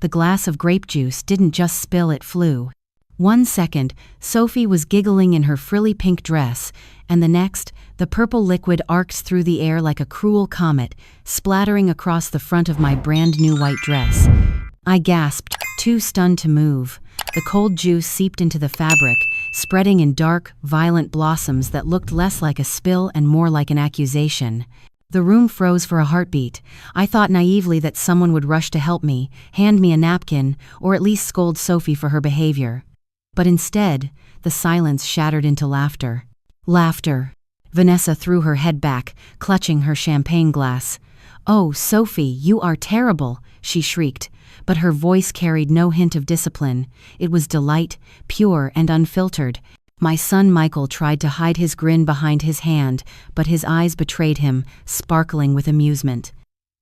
The glass of grape juice didn't just spill, it flew. 1 second, Sophie was giggling in her frilly pink dress, and the next, the purple liquid arcs through the air like a cruel comet, splattering across the front of my brand-new white dress. I gasped, too stunned to move. The cold juice seeped into the fabric, spreading in dark, violent blossoms that looked less like a spill and more like an accusation. The room froze for a heartbeat. I thought naively that someone would rush to help me, hand me a napkin, or at least scold Sophie for her behavior. But instead, the silence shattered into laughter. Laughter. Vanessa threw her head back, clutching her champagne glass. "Oh, Sophie, you are terrible," she shrieked, but her voice carried no hint of discipline. It was delight, pure and unfiltered. My son Michael tried to hide his grin behind his hand, but his eyes betrayed him, sparkling with amusement.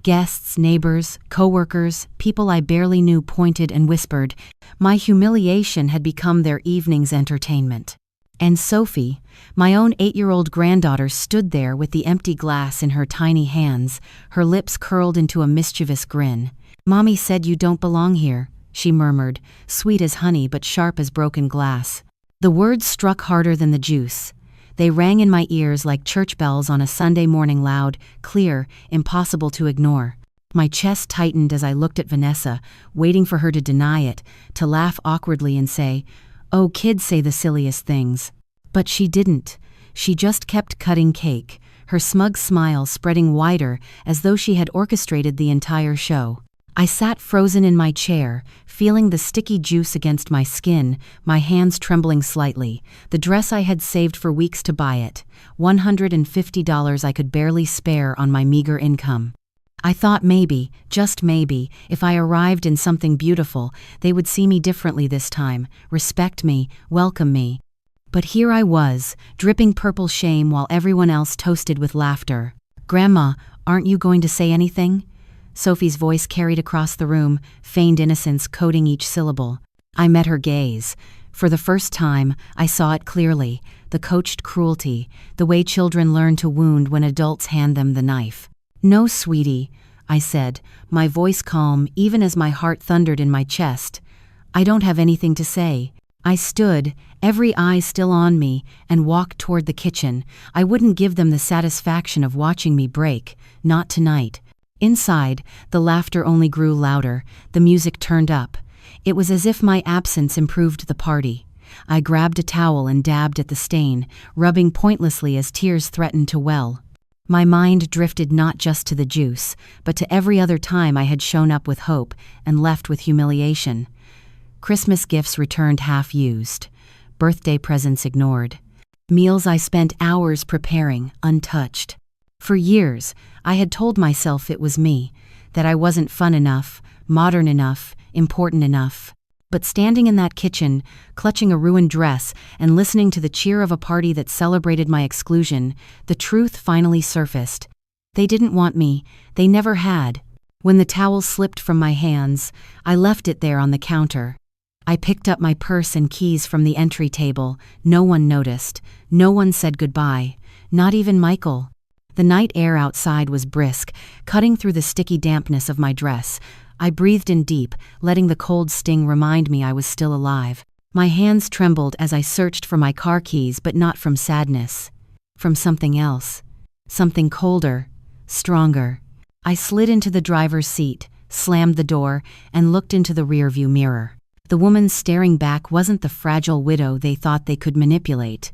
Guests, neighbors, co-workers, people I barely knew pointed and whispered. My humiliation had become their evening's entertainment. And Sophie, my own 8-year-old granddaughter, stood there with the empty glass in her tiny hands, her lips curled into a mischievous grin. "Mommy said you don't belong here," she murmured, sweet as honey but sharp as broken glass. The words struck harder than the juice. They rang in my ears like church bells on a Sunday morning, loud, clear, impossible to ignore. My chest tightened as I looked at Vanessa, waiting for her to deny it, to laugh awkwardly and say, "Oh, kids say the silliest things." But she didn't. She just kept cutting cake, her smug smile spreading wider as though she had orchestrated the entire show. I sat frozen in my chair, feeling the sticky juice against my skin, my hands trembling slightly. The dress I had saved for weeks to buy it, $150 I could barely spare on my meager income. I thought maybe, just maybe, if I arrived in something beautiful, they would see me differently this time, respect me, welcome me. But here I was, dripping purple shame while everyone else toasted with laughter. "Grandma, aren't you going to say anything?" Sophie's voice carried across the room, feigned innocence coating each syllable. I met her gaze. For the first time, I saw it clearly, the coached cruelty, the way children learn to wound when adults hand them the knife. "No, sweetie," I said, my voice calm even as my heart thundered in my chest. "I don't have anything to say." I stood, every eye still on me, and walked toward the kitchen. I wouldn't give them the satisfaction of watching me break, not tonight. Inside, the laughter only grew louder, the music turned up. It was as if my absence improved the party. I grabbed a towel and dabbed at the stain, rubbing pointlessly as tears threatened to well. My mind drifted not just to the juice, but to every other time I had shown up with hope and left with humiliation. Christmas gifts returned half-used. Birthday presents ignored. Meals I spent hours preparing, untouched. For years, I had told myself it was me, that I wasn't fun enough, modern enough, important enough. But standing in that kitchen, clutching a ruined dress, and listening to the cheer of a party that celebrated my exclusion, the truth finally surfaced. They didn't want me, they never had. When the towel slipped from my hands, I left it there on the counter. I picked up my purse and keys from the entry table. No one noticed. No one said goodbye. Not even Michael. The night air outside was brisk, cutting through the sticky dampness of my dress. I breathed in deep, letting the cold sting remind me I was still alive. My hands trembled as I searched for my car keys, but not from sadness. From something else. Something colder, stronger. I slid into the driver's seat, slammed the door, and looked into the rearview mirror. The woman staring back wasn't the fragile widow they thought they could manipulate.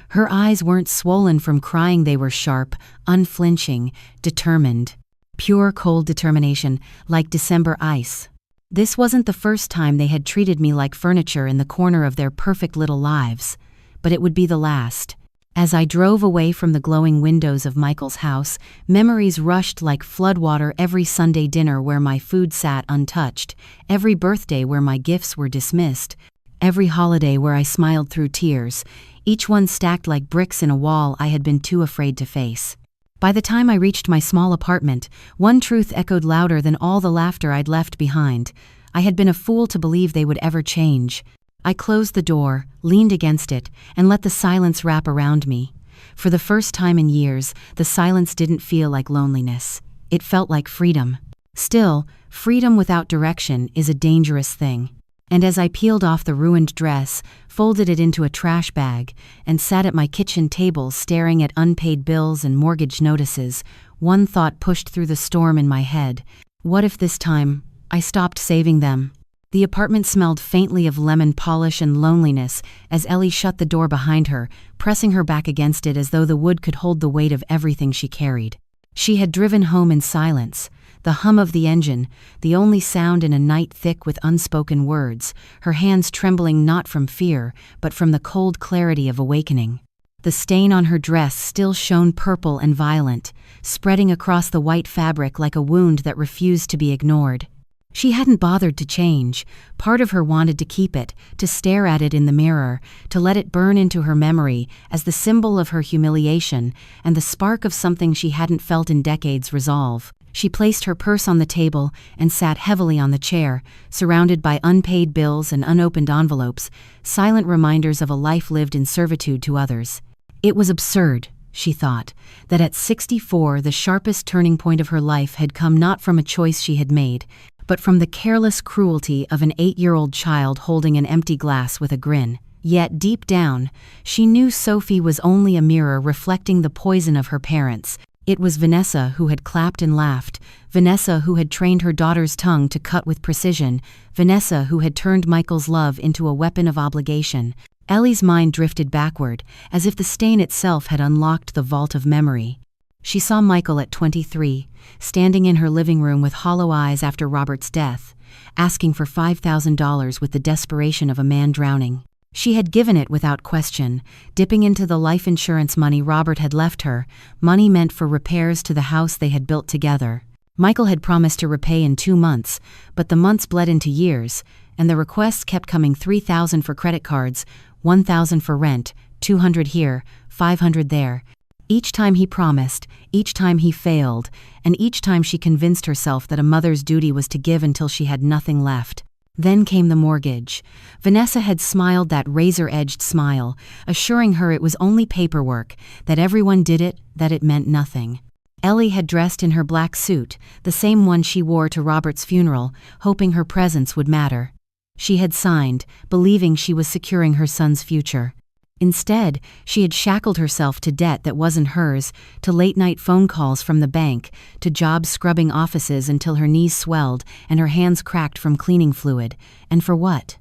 Her eyes weren't swollen from crying, they were sharp, unflinching, determined. Pure cold determination, like December ice. This wasn't the first time they had treated me like furniture in the corner of their perfect little lives, but it would be the last. As I drove away from the glowing windows of Michael's house, memories rushed like floodwater. Every Sunday dinner where my food sat untouched, every birthday where my gifts were dismissed, every holiday where I smiled through tears, each one stacked like bricks in a wall I had been too afraid to face. By the time I reached my small apartment, one truth echoed louder than all the laughter I'd left behind. I had been a fool to believe they would ever change. I closed the door, leaned against it, and let the silence wrap around me. For the first time in years, the silence didn't feel like loneliness. It felt like freedom. Still, Freedom without direction is a dangerous thing. And as I peeled off the ruined dress, folded it into a trash bag, and sat at my kitchen table staring at unpaid bills and mortgage notices, one thought pushed through the storm in my head. What if this time I stopped saving them? The apartment smelled faintly of lemon polish and loneliness as Ellie shut the door behind her, pressing her back against it as though the wood could hold the weight of everything she carried. She had driven home in silence, the hum of the engine, the only sound in a night thick with unspoken words, her hands trembling not from fear, but from the cold clarity of awakening. The stain on her dress still shone purple and violent, spreading across the white fabric like a wound that refused to be ignored. She hadn't bothered to change. Part of her wanted to keep it, to stare at it in the mirror, to let it burn into her memory as the symbol of her humiliation and the spark of something she hadn't felt in decades resolve. She placed her purse on the table and sat heavily on the chair, surrounded by unpaid bills and unopened envelopes, silent reminders of a life lived in servitude to others. It was absurd, she thought, that at 64 the sharpest turning point of her life had come not from a choice she had made, but from the careless cruelty of an 8-year-old child holding an empty glass with a grin. Yet deep down, she knew Sophie was only a mirror reflecting the poison of her parents. It was Vanessa who had clapped and laughed, Vanessa who had trained her daughter's tongue to cut with precision, Vanessa who had turned Michael's love into a weapon of obligation. Ellie's mind drifted backward, as if the stain itself had unlocked the vault of memory. She saw Michael at 23, standing in her living room with hollow eyes after Robert's death, asking for $5,000 with the desperation of a man drowning. She had given it without question, dipping into the life insurance money Robert had left her, money meant for repairs to the house they had built together. Michael had promised to repay in 2 months, but the months bled into years, and the requests kept coming. $3,000 for credit cards, $1,000 for rent, $200 here, $500 there. Each time he promised, each time he failed, and each time she convinced herself that a mother's duty was to give until she had nothing left. Then came the mortgage. Vanessa had smiled that razor-edged smile, assuring her it was only paperwork, that everyone did it, that it meant nothing. Ellie had dressed in her black suit, the same one she wore to Robert's funeral, hoping her presence would matter. She had signed, believing she was securing her son's future. Instead, she had shackled herself to debt that wasn't hers, to late-night phone calls from the bank, to job-scrubbing offices until her knees swelled and her hands cracked from cleaning fluid. And for what?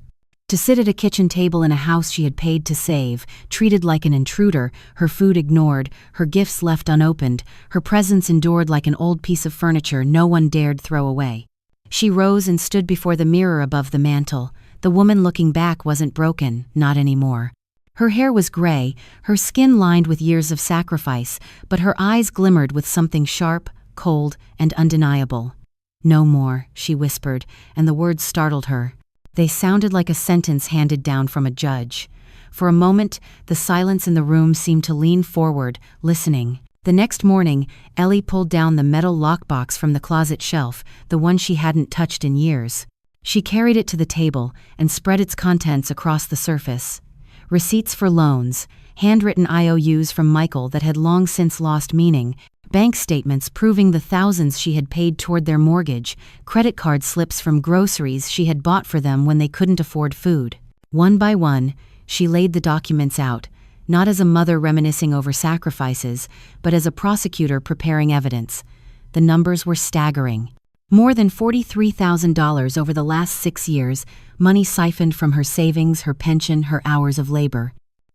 To sit at a kitchen table in a house she had paid to save, treated like an intruder, her food ignored, her gifts left unopened, her presence endured like an old piece of furniture no one dared throw away. She rose and stood before the mirror above the mantel. The woman looking back wasn't broken, not anymore. Her hair was gray, her skin lined with years of sacrifice, but her eyes glimmered with something sharp, cold, and undeniable. "No more," she whispered, and the words startled her. They sounded like a sentence handed down from a judge. For a moment, the silence in the room seemed to lean forward, listening. The next morning, Ellie pulled down the metal lockbox from the closet shelf, the one she hadn't touched in years. She carried it to the table and spread its contents across the surface. Receipts for loans, handwritten IOUs from Michael that had long since lost meaning, bank statements proving the thousands she had paid toward their mortgage, credit card slips from groceries she had bought for them when they couldn't afford food. One by one, she laid the documents out, not as a mother reminiscing over sacrifices, but as a prosecutor preparing evidence. The numbers were staggering. More than $43,000 over the last 6 years, money siphoned from her savings, her pension, her hours of labor.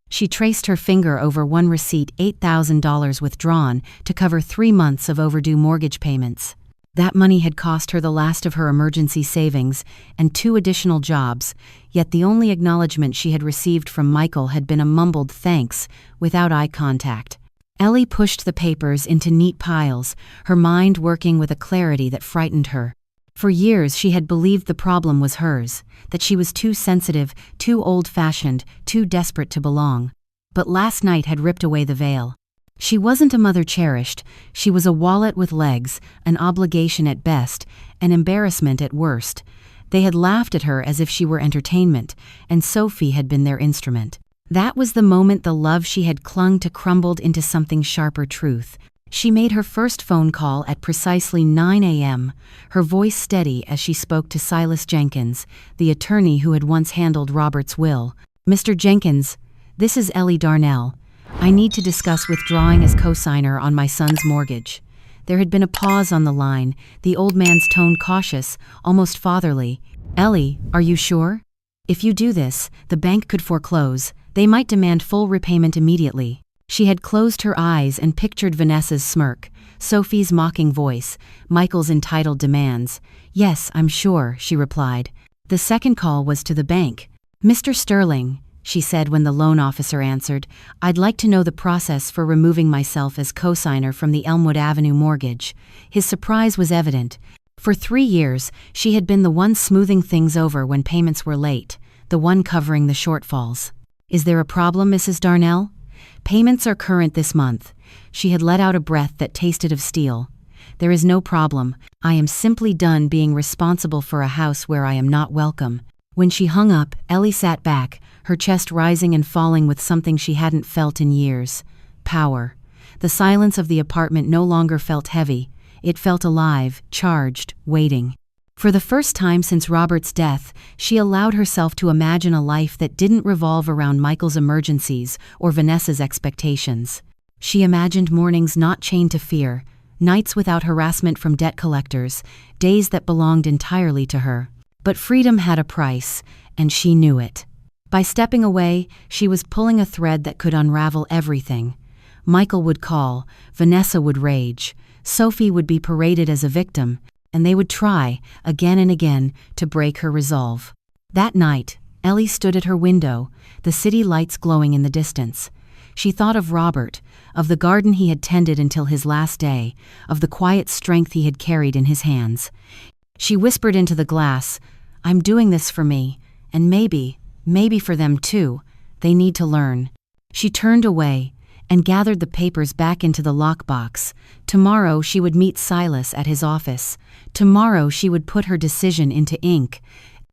She traced her finger over one receipt, $8,000 withdrawn to cover 3 months of overdue mortgage payments. That money had cost her the last of her emergency savings and 2 additional jobs, yet the only acknowledgement she had received from Michael had been a mumbled thanks, without eye contact. Ellie pushed the papers into neat piles, her mind working with a clarity that frightened her. For years she had believed the problem was hers, that she was too sensitive, too old-fashioned, too desperate to belong. But last night had ripped away the veil. She wasn't a mother cherished, she was a wallet with legs, an obligation at best, an embarrassment at worst. They had laughed at her as if she were entertainment, and Sophie had been their instrument. That was the moment the love she had clung to crumbled into something sharper truth. She made her first phone call at precisely 9 a.m., her voice steady as she spoke to Silas Jenkins, the attorney who had once handled Robert's will. "Mr. Jenkins, this is Ellie Darnell. I need to discuss withdrawing as co-signer on my son's mortgage." There had been a pause on the line, the old man's tone cautious, almost fatherly. "Ellie, are you sure? If you do this, the bank could foreclose. They might demand full repayment immediately." She had closed her eyes and pictured Vanessa's smirk, Sophie's mocking voice, Michael's entitled demands. "Yes, I'm sure," she replied. The second call was to the bank. "Mr. Sterling," she said when the loan officer answered, "I'd like to know the process for removing myself as co-signer from the Elmwood Avenue mortgage." His surprise was evident. For 3 years, she had been the one smoothing things over when payments were late, the one covering the shortfalls. "Is there a problem, Mrs. Darnell?" "Payments are current this month." She had let out a breath that tasted of steel. "There is no problem. I am simply done being responsible for a house where I am not welcome." When she hung up, Ellie sat back, her chest rising and falling with something she hadn't felt in years. Power. The silence of the apartment no longer felt heavy. It felt alive, charged, waiting. For the first time since Robert's death, she allowed herself to imagine a life that didn't revolve around Michael's emergencies or Vanessa's expectations. She imagined mornings not chained to fear, nights without harassment from debt collectors, days that belonged entirely to her. But freedom had a price, and she knew it. By stepping away, she was pulling a thread that could unravel everything. Michael would call, Vanessa would rage, Sophie would be paraded as a victim, and they would try, again and again, to break her resolve. That night, Ellie stood at her window, the city lights glowing in the distance. She thought of Robert, of the garden he had tended until his last day, of the quiet strength he had carried in his hands. She whispered into the glass, "I'm doing this for me, and maybe for them too. They need to learn." She turned away and gathered the papers back into the lockbox. Tomorrow she would meet Silas at his office. Tomorrow she would put her decision into ink.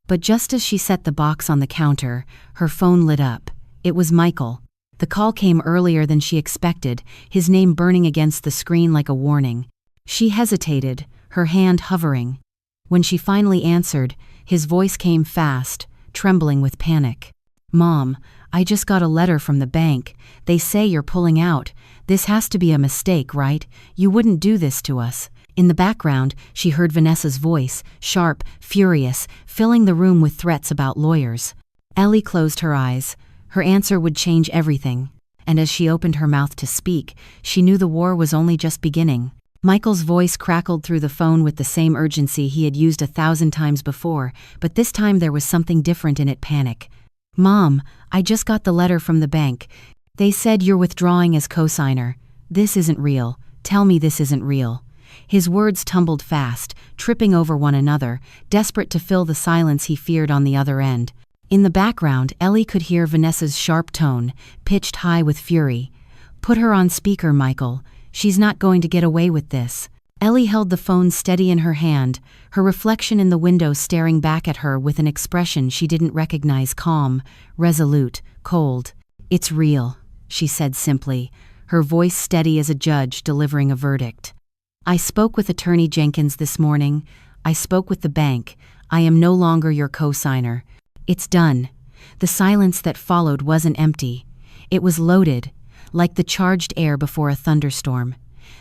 But just as she set the box on the counter, her phone lit up. It was Michael. The call came earlier than she expected, his name burning against the screen like a warning. She hesitated, her hand hovering. When she finally answered, his voice came fast, trembling with panic. "Mom, I just got a letter from the bank. They say you're pulling out. This has to be a mistake, right? You wouldn't do this to us." In the background, she heard Vanessa's voice, sharp, furious, filling the room with threats about lawyers. Ellie closed her eyes. Her answer would change everything. And as she opened her mouth to speak, she knew the war was only just beginning. Michael's voice crackled through the phone with the same urgency he had used 1,000 times before, but this time there was something different in it: panic. "Mom, I just got the letter from the bank. They said you're withdrawing as co-signer. This isn't real. Tell me this isn't real." His words tumbled fast, tripping over one another, desperate to fill the silence he feared on the other end. In the background, Ellie could hear Vanessa's sharp tone, pitched high with fury. "Put her on speaker, Michael. She's not going to get away with this." Ellie held the phone steady in her hand, her reflection in the window staring back at her with an expression she didn't recognize: calm, resolute, cold. "It's real," she said simply, her voice steady as a judge delivering a verdict. "I spoke with Attorney Jenkins this morning. I spoke with the bank. I am no longer your co-signer. It's done." The silence that followed wasn't empty. It was loaded, like the charged air before a thunderstorm.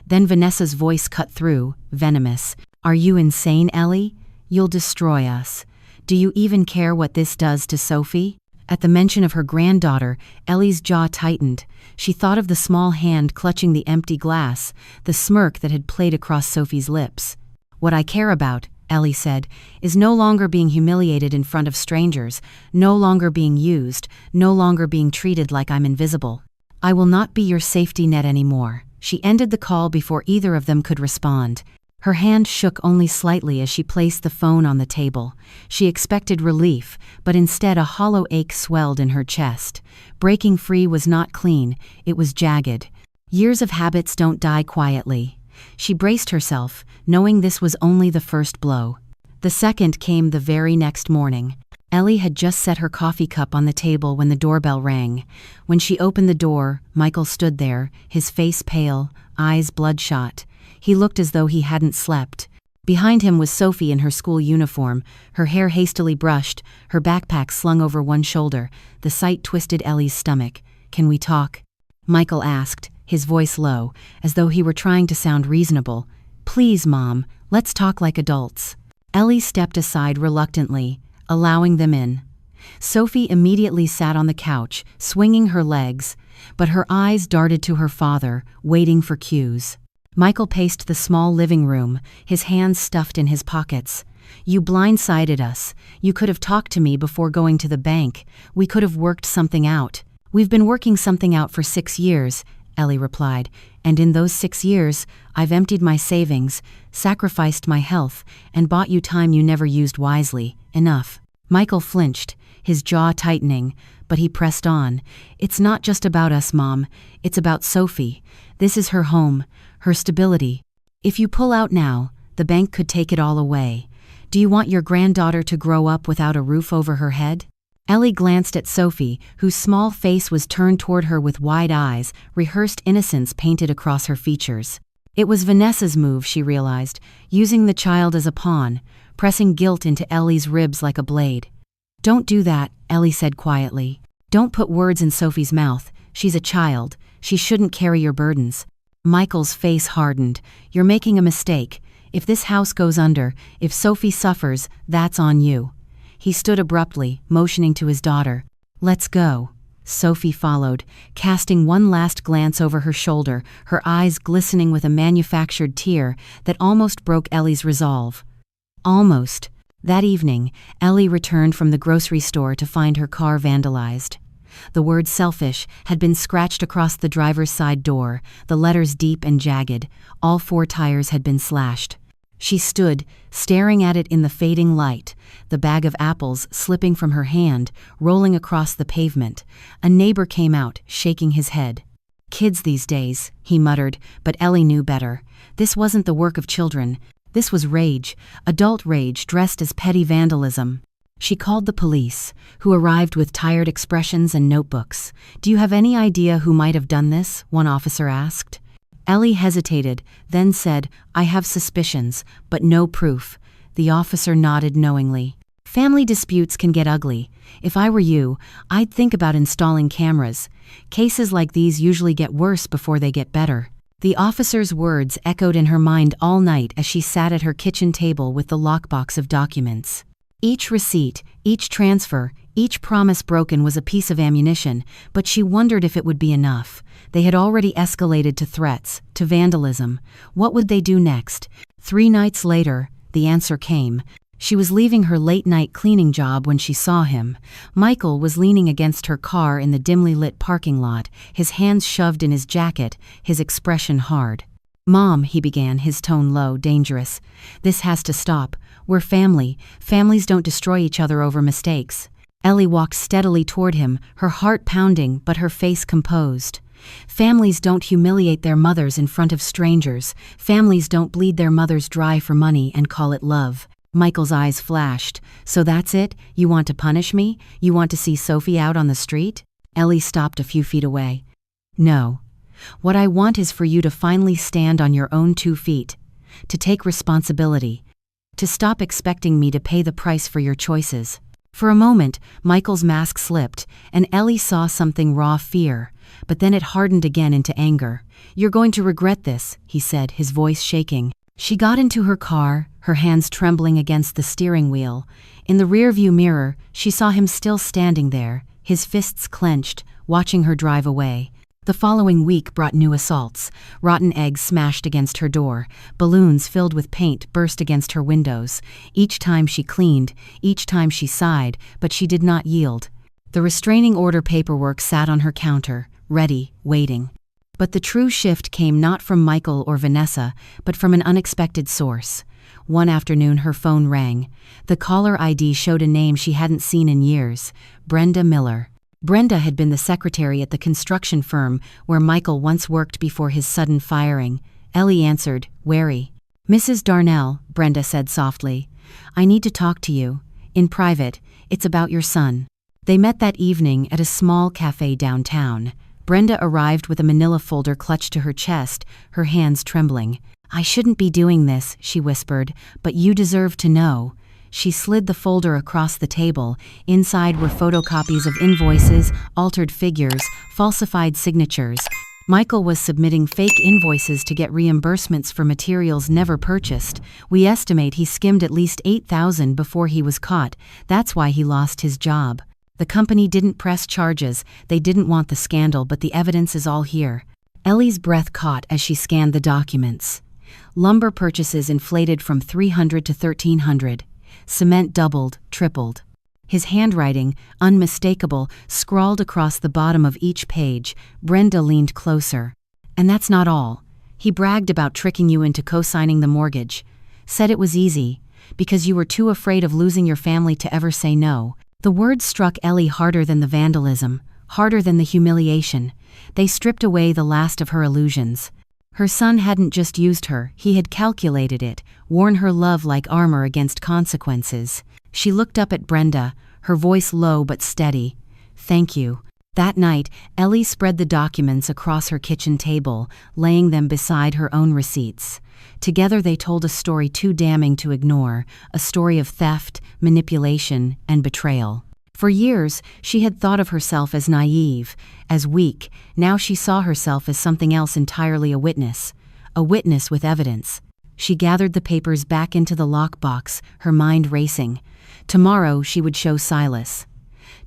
Then Vanessa's voice cut through, venomous. "Are you insane, Ellie? You'll destroy us. Do you even care what this does to Sophie?" At the mention of her granddaughter, Ellie's jaw tightened. She thought of the small hand clutching the empty glass, the smirk that had played across Sophie's lips. "What I care about," Ellie said, "is no longer being humiliated in front of strangers, no longer being used, no longer being treated like I'm invisible. I will not be your safety net anymore." She ended the call before either of them could respond. Her hand shook only slightly as she placed the phone on the table. She expected relief, but instead a hollow ache swelled in her chest. Breaking free was not clean, it was jagged. Years of habits don't die quietly. She braced herself, knowing this was only the first blow. The second came the very next morning. Ellie had just set her coffee cup on the table when the doorbell rang. When she opened the door, Michael stood there, his face pale, eyes bloodshot. He looked as though he hadn't slept. Behind him was Sophie in her school uniform, her hair hastily brushed, her backpack slung over one shoulder. The sight twisted Ellie's stomach. "Can we talk?" Michael asked, his voice low, as though he were trying to sound reasonable. "Please, Mom, let's talk like adults." Ellie stepped aside reluctantly, allowing them in. Sophie immediately sat on the couch, swinging her legs, but her eyes darted to her father, waiting for cues. Michael paced the small living room, his hands stuffed in his pockets. "You blindsided us. You could have talked to me before going to the bank. We could have worked something out." "We've been working something out for 6 years," Ellie replied, "and in those 6 years, I've emptied my savings, sacrificed my health, and bought you time you never used wisely. Enough." Michael flinched, his jaw tightening, but he pressed on. "It's not just about us, Mom. It's about Sophie. This is her home, her stability. If you pull out now, the bank could take it all away. Do you want your granddaughter to grow up without a roof over her head?" Ellie glanced at Sophie, whose small face was turned toward her with wide eyes, rehearsed innocence painted across her features. It was Vanessa's move, she realized, using the child as a pawn, pressing guilt into Ellie's ribs like a blade. "Don't do that," Ellie said quietly. "Don't put words in Sophie's mouth. She's a child. She shouldn't carry your burdens." Michael's face hardened. "You're making a mistake. If this house goes under, if Sophie suffers, that's on you." He stood abruptly, motioning to his daughter. "Let's go." Sophie followed, casting one last glance over her shoulder, her eyes glistening with a manufactured tear that almost broke Ellie's resolve. Almost. That evening, Ellie returned from the grocery store to find her car vandalized. The word "selfish" had been scratched across the driver's side door, the letters deep and jagged. All 4 tires had been slashed. She stood, staring at it in the fading light, the bag of apples slipping from her hand, rolling across the pavement. A neighbor came out, shaking his head. "Kids these days," he muttered, but Ellie knew better. This wasn't the work of children. This was rage, adult rage dressed as petty vandalism. She called the police, who arrived with tired expressions and notebooks. "Do you have any idea who might have done this?" one officer asked. Ellie hesitated, then said, "I have suspicions, but no proof." The officer nodded knowingly. "Family disputes can get ugly. If I were you, I'd think about installing cameras. Cases like these usually get worse before they get better." The officer's words echoed in her mind all night as she sat at her kitchen table with the lockbox of documents. Each receipt, each transfer, each promise broken was a piece of ammunition, but she wondered if it would be enough. They had already escalated to threats, to vandalism. What would they do next? 3 nights later, the answer came. She was leaving her late-night cleaning job when she saw him. Michael was leaning against her car in the dimly lit parking lot, his hands shoved in his jacket, his expression hard. "Mom," he began, his tone low, dangerous. "This has to stop. We're family. Families don't destroy each other over mistakes." Ellie walked steadily toward him, her heart pounding but her face composed. "Families don't humiliate their mothers in front of strangers. Families don't bleed their mothers dry for money and call it love." Michael's eyes flashed. "So that's it? You want to punish me? You want to see Sophie out on the street?" Ellie stopped a few feet away. "No. What I want is for you to finally stand on your own 2 feet. To take responsibility. To stop expecting me to pay the price for your choices." For a moment, Michael's mask slipped, and Ellie saw something raw fear, but then it hardened again into anger. "You're going to regret this," he said, his voice shaking. She got into her car, her hands trembling against the steering wheel. In the rearview mirror, she saw him still standing there, his fists clenched, watching her drive away. The following week brought new assaults. Rotten eggs smashed against her door. Balloons filled with paint burst against her windows. Each time she cleaned, each time she sighed, but she did not yield. The restraining order paperwork sat on her counter, ready, waiting. But the true shift came not from Michael or Vanessa, but from an unexpected source. One afternoon her phone rang. The caller ID showed a name she hadn't seen in years, Brenda Miller. Brenda had been the secretary at the construction firm where Michael once worked before his sudden firing. Ellie answered, wary. "Mrs. Darnell," Brenda said softly, "I need to talk to you. In private, it's about your son. They met that evening at a small cafe downtown. Brenda arrived with a manila folder clutched to her chest, her hands trembling. "I shouldn't be doing this," she whispered, "but you deserve to know." She slid the folder across the table. Inside were photocopies of invoices, altered figures, falsified signatures. Michael was submitting fake invoices to get reimbursements for materials never purchased. We estimate he skimmed at least $8,000 before he was caught. That's why he lost his job. The company didn't press charges. They didn't want the scandal, but the evidence is all here. Ellie's breath caught as she scanned the documents. Lumber purchases inflated from $300 to $1,300. Cement doubled, tripled. His handwriting, unmistakable, scrawled across the bottom of each page. Brenda leaned closer. "And that's not all. He bragged about tricking you into co-signing the mortgage. Said it was easy, because you were too afraid of losing your family to ever say no." The words struck Ellie harder than the vandalism, harder than the humiliation. They stripped away the last of her illusions. Her son hadn't just used her, he had calculated it, worn her love like armor against consequences. She looked up at Brenda, her voice low but steady. "Thank you." That night, Ellie spread the documents across her kitchen table, laying them beside her own receipts. Together they told a story too damning to ignore, a story of theft, manipulation, and betrayal. For years, she had thought of herself as naive, as weak. Now she saw herself as something else entirely: a witness with evidence. She gathered the papers back into the lockbox, her mind racing. Tomorrow she would show Silas.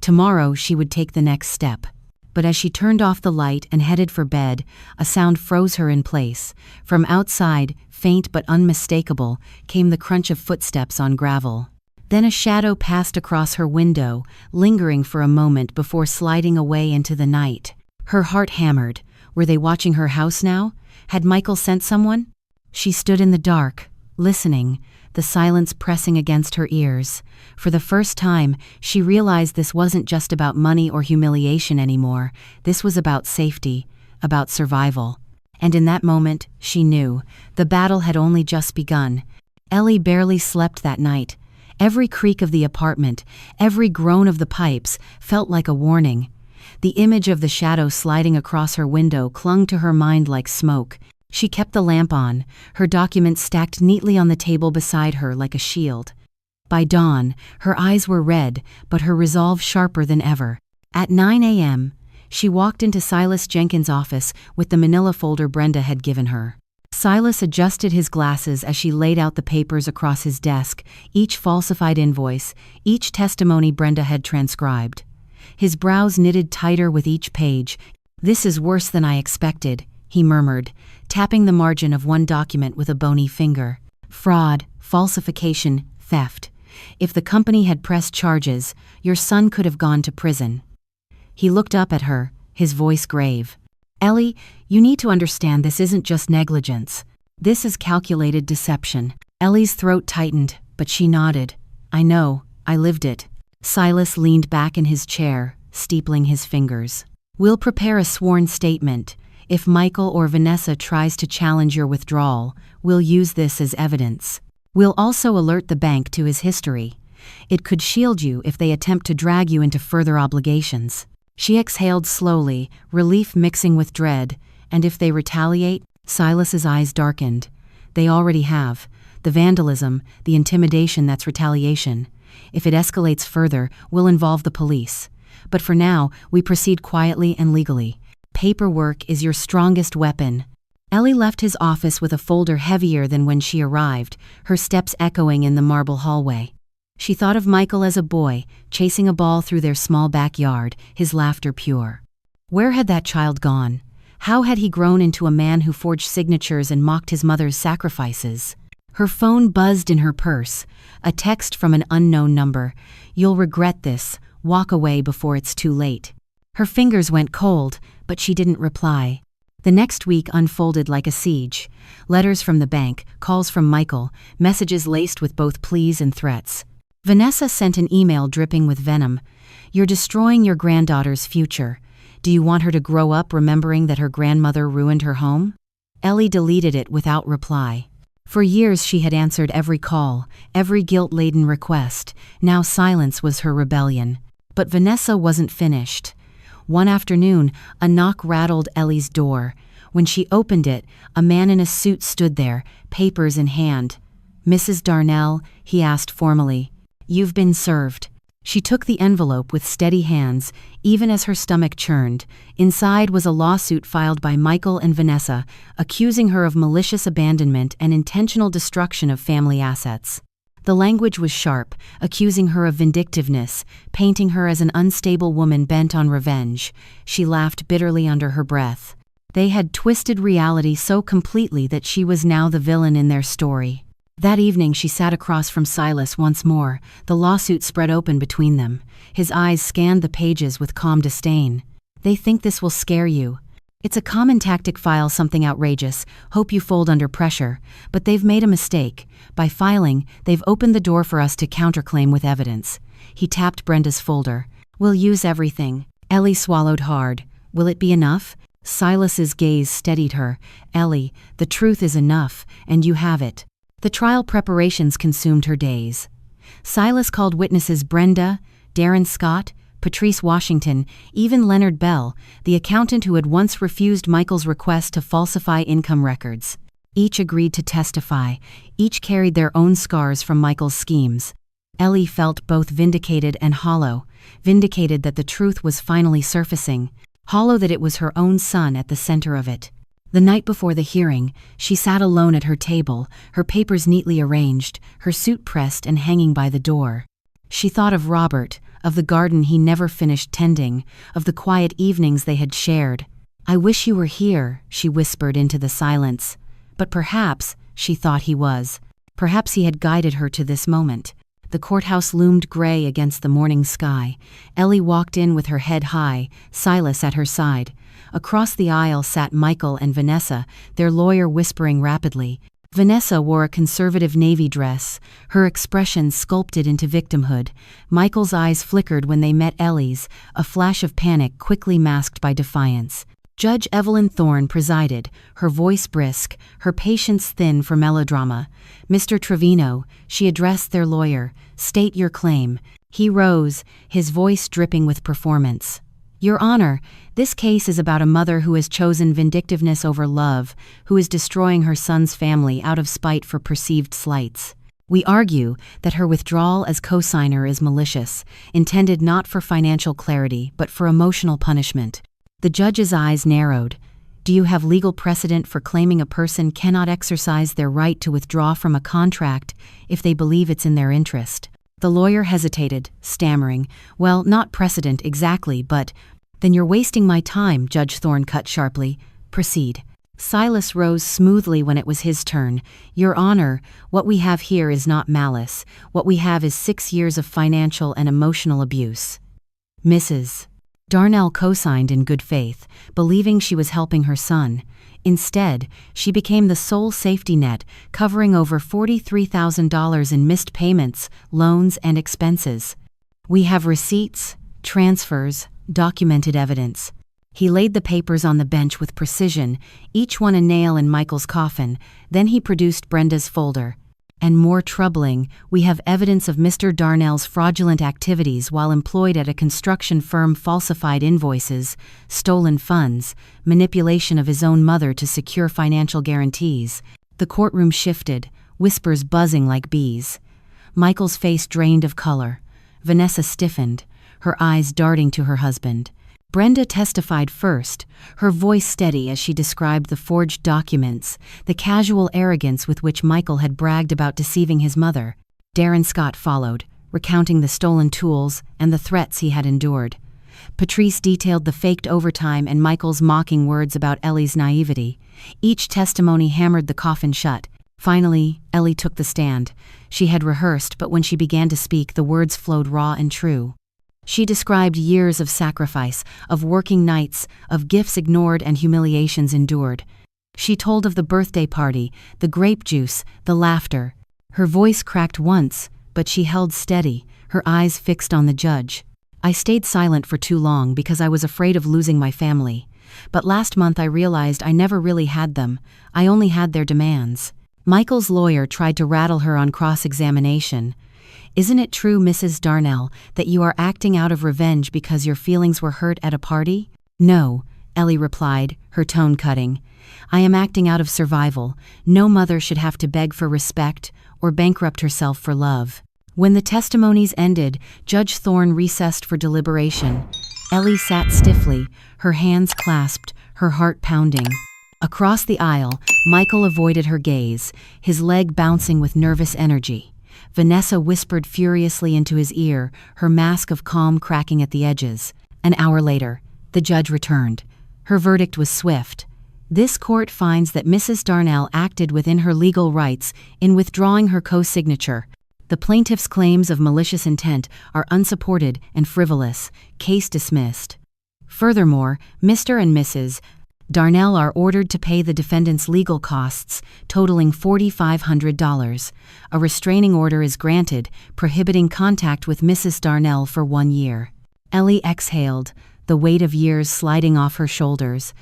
Tomorrow she would take the next step. But as she turned off the light and headed for bed, a sound froze her in place. From outside, faint but unmistakable, came the crunch of footsteps on gravel. Then a shadow passed across her window, lingering for a moment before sliding away into the night. Her heart hammered. Were they watching her house now? Had Michael sent someone? She stood in the dark, listening, the silence pressing against her ears. For the first time, she realized this wasn't just about money or humiliation anymore. This was about safety, about survival. And in that moment, she knew, the battle had only just begun. Ellie barely slept that night. Every creak of the apartment, every groan of the pipes, felt like a warning. The image of the shadow sliding across her window clung to her mind like smoke. She kept the lamp on, her documents stacked neatly on the table beside her like a shield. By dawn, her eyes were red, but her resolve sharper than ever. At 9 a.m., she walked into Silas Jenkins' office with the manila folder Brenda had given her. Silas adjusted his glasses as she laid out the papers across his desk, each falsified invoice, each testimony Brenda had transcribed. His brows knitted tighter with each page. "This is worse than I expected," he murmured, tapping the margin of one document with a bony finger. "Fraud, falsification, theft. If the company had pressed charges, your son could have gone to prison." He looked up at her, his voice grave. "Ellie, you need to understand this isn't just negligence. This is calculated deception." Ellie's throat tightened, but she nodded. "I know, I lived it." Silas leaned back in his chair, steepling his fingers. "We'll prepare a sworn statement. If Michael or Vanessa tries to challenge your withdrawal, we'll use this as evidence. We'll also alert the bank to his history. It could shield you if they attempt to drag you into further obligations." She exhaled slowly, relief mixing with dread. "And if they retaliate?" Silas's eyes darkened. "They already have. The vandalism, the intimidation, that's retaliation. If it escalates further, we'll involve the police. But for now, we proceed quietly and legally. Paperwork is your strongest weapon." Ellie left his office with a folder heavier than when she arrived, her steps echoing in the marble hallway. She thought of Michael as a boy, chasing a ball through their small backyard, his laughter pure. Where had that child gone? How had he grown into a man who forged signatures and mocked his mother's sacrifices? Her phone buzzed in her purse, a text from an unknown number. "You'll regret this. Walk away before it's too late." Her fingers went cold, but she didn't reply. The next week unfolded like a siege. Letters from the bank, calls from Michael, messages laced with both pleas and threats. Vanessa sent an email dripping with venom. "You're destroying your granddaughter's future. Do you want her to grow up remembering that her grandmother ruined her home?" Ellie deleted it without reply. For years she had answered every call, every guilt-laden request. Now silence was her rebellion. But Vanessa wasn't finished. One afternoon, a knock rattled Ellie's door. When she opened it, a man in a suit stood there, papers in hand. "Mrs. Darnell?" he asked formally. "You've been served." She took the envelope with steady hands, even as her stomach churned. Inside was a lawsuit filed by Michael and Vanessa, accusing her of malicious abandonment and intentional destruction of family assets. The language was sharp, accusing her of vindictiveness, painting her as an unstable woman bent on revenge. She laughed bitterly under her breath. They had twisted reality so completely that she was now the villain in their story. That evening she sat across from Silas once more, the lawsuit spread open between them. His eyes scanned the pages with calm disdain. "They think this will scare you. It's a common tactic: file something outrageous, hope you fold under pressure. But they've made a mistake. By filing, they've opened the door for us to counterclaim with evidence." He tapped Brenda's folder. "We'll use everything." Ellie swallowed hard. "Will it be enough?" Silas's gaze steadied her. "Ellie, the truth is enough, and you have it." The trial preparations consumed her days. Silas called witnesses Brenda, Darren Scott, Patrice Washington, even Leonard Bell, the accountant who had once refused Michael's request to falsify income records. Each agreed to testify. Each carried their own scars from Michael's schemes. Ellie felt both vindicated and hollow. Vindicated that the truth was finally surfacing. Hollow that it was her own son at the center of it. The night before the hearing, she sat alone at her table, her papers neatly arranged, her suit pressed and hanging by the door. She thought of Robert, of the garden he never finished tending, of the quiet evenings they had shared. "I wish you were here," she whispered into the silence. But perhaps, she thought he was. Perhaps he had guided her to this moment. The courthouse loomed gray against the morning sky. Ellie walked in with her head high, Silas at her side. Across the aisle sat Michael and Vanessa, their lawyer whispering rapidly. Vanessa wore a conservative navy dress, her expression sculpted into victimhood. Michael's eyes flickered when they met Ellie's, a flash of panic quickly masked by defiance. Judge Evelyn Thorne presided, her voice brisk, her patience thin for melodrama. "Mr. Trevino," she addressed their lawyer, "state your claim." He rose, his voice dripping with performance. "Your Honor, this case is about a mother who has chosen vindictiveness over love, who is destroying her son's family out of spite for perceived slights. We argue that her withdrawal as co-signer is malicious, intended not for financial clarity but for emotional punishment." The judge's eyes narrowed. "Do you have legal precedent for claiming a person cannot exercise their right to withdraw from a contract if they believe it's in their interest?" The lawyer hesitated, stammering, "Well, not precedent exactly, but—" "Then you're wasting my time," Judge Thorne cut sharply. "Proceed." Silas rose smoothly when it was his turn. "Your Honor, what we have here is not malice. What we have is 6 years of financial and emotional abuse." Mrs. Darnell co-signed in good faith, believing she was helping her son. Instead, she became the sole safety net, covering over $43,000 in missed payments, loans, and expenses. "We have receipts, transfers, documented evidence." He laid the papers on the bench with precision, each one a nail in Michael's coffin. Then he produced Brenda's folder. "And more troubling, we have evidence of Mr. Darnell's fraudulent activities while employed at a construction firm: falsified invoices, stolen funds, manipulation of his own mother to secure financial guarantees." The courtroom shifted, whispers buzzing like bees. Michael's face drained of color. Vanessa stiffened, her eyes darting to her husband. Brenda testified first, her voice steady as she described the forged documents, the casual arrogance with which Michael had bragged about deceiving his mother. Darren Scott followed, recounting the stolen tools and the threats he had endured. Patrice detailed the faked overtime and Michael's mocking words about Ellie's naivety. Each testimony hammered the coffin shut. Finally, Ellie took the stand. She had rehearsed, but when she began to speak, the words flowed raw and true. She described years of sacrifice, of working nights, of gifts ignored and humiliations endured. She told of the birthday party, the grape juice, the laughter. Her voice cracked once, but she held steady, her eyes fixed on the judge. "I stayed silent for too long because I was afraid of losing my family. But last month I realized I never really had them. I only had their demands." Michael's lawyer tried to rattle her on cross-examination. "Isn't it true, Mrs. Darnell, that you are acting out of revenge because your feelings were hurt at a party?" "No," Ellie replied, her tone cutting. "I am acting out of survival. No mother should have to beg for respect or bankrupt herself for love." When the testimonies ended, Judge Thorne recessed for deliberation. Ellie sat stiffly, her hands clasped, her heart pounding. Across the aisle, Michael avoided her gaze, his leg bouncing with nervous energy. Vanessa whispered furiously into his ear, her mask of calm cracking at the edges. An hour later, the judge returned. Her verdict was swift. "This court finds that Mrs. Darnell acted within her legal rights in withdrawing her co-signature. The plaintiff's claims of malicious intent are unsupported and frivolous. Case dismissed." Furthermore, Mr. and Mrs. Darnell are ordered to pay the defendant's legal costs, totaling $4,500. A restraining order is granted, prohibiting contact with Mrs. Darnell for 1 year. Ellie exhaled, the weight of years sliding off her shoulders.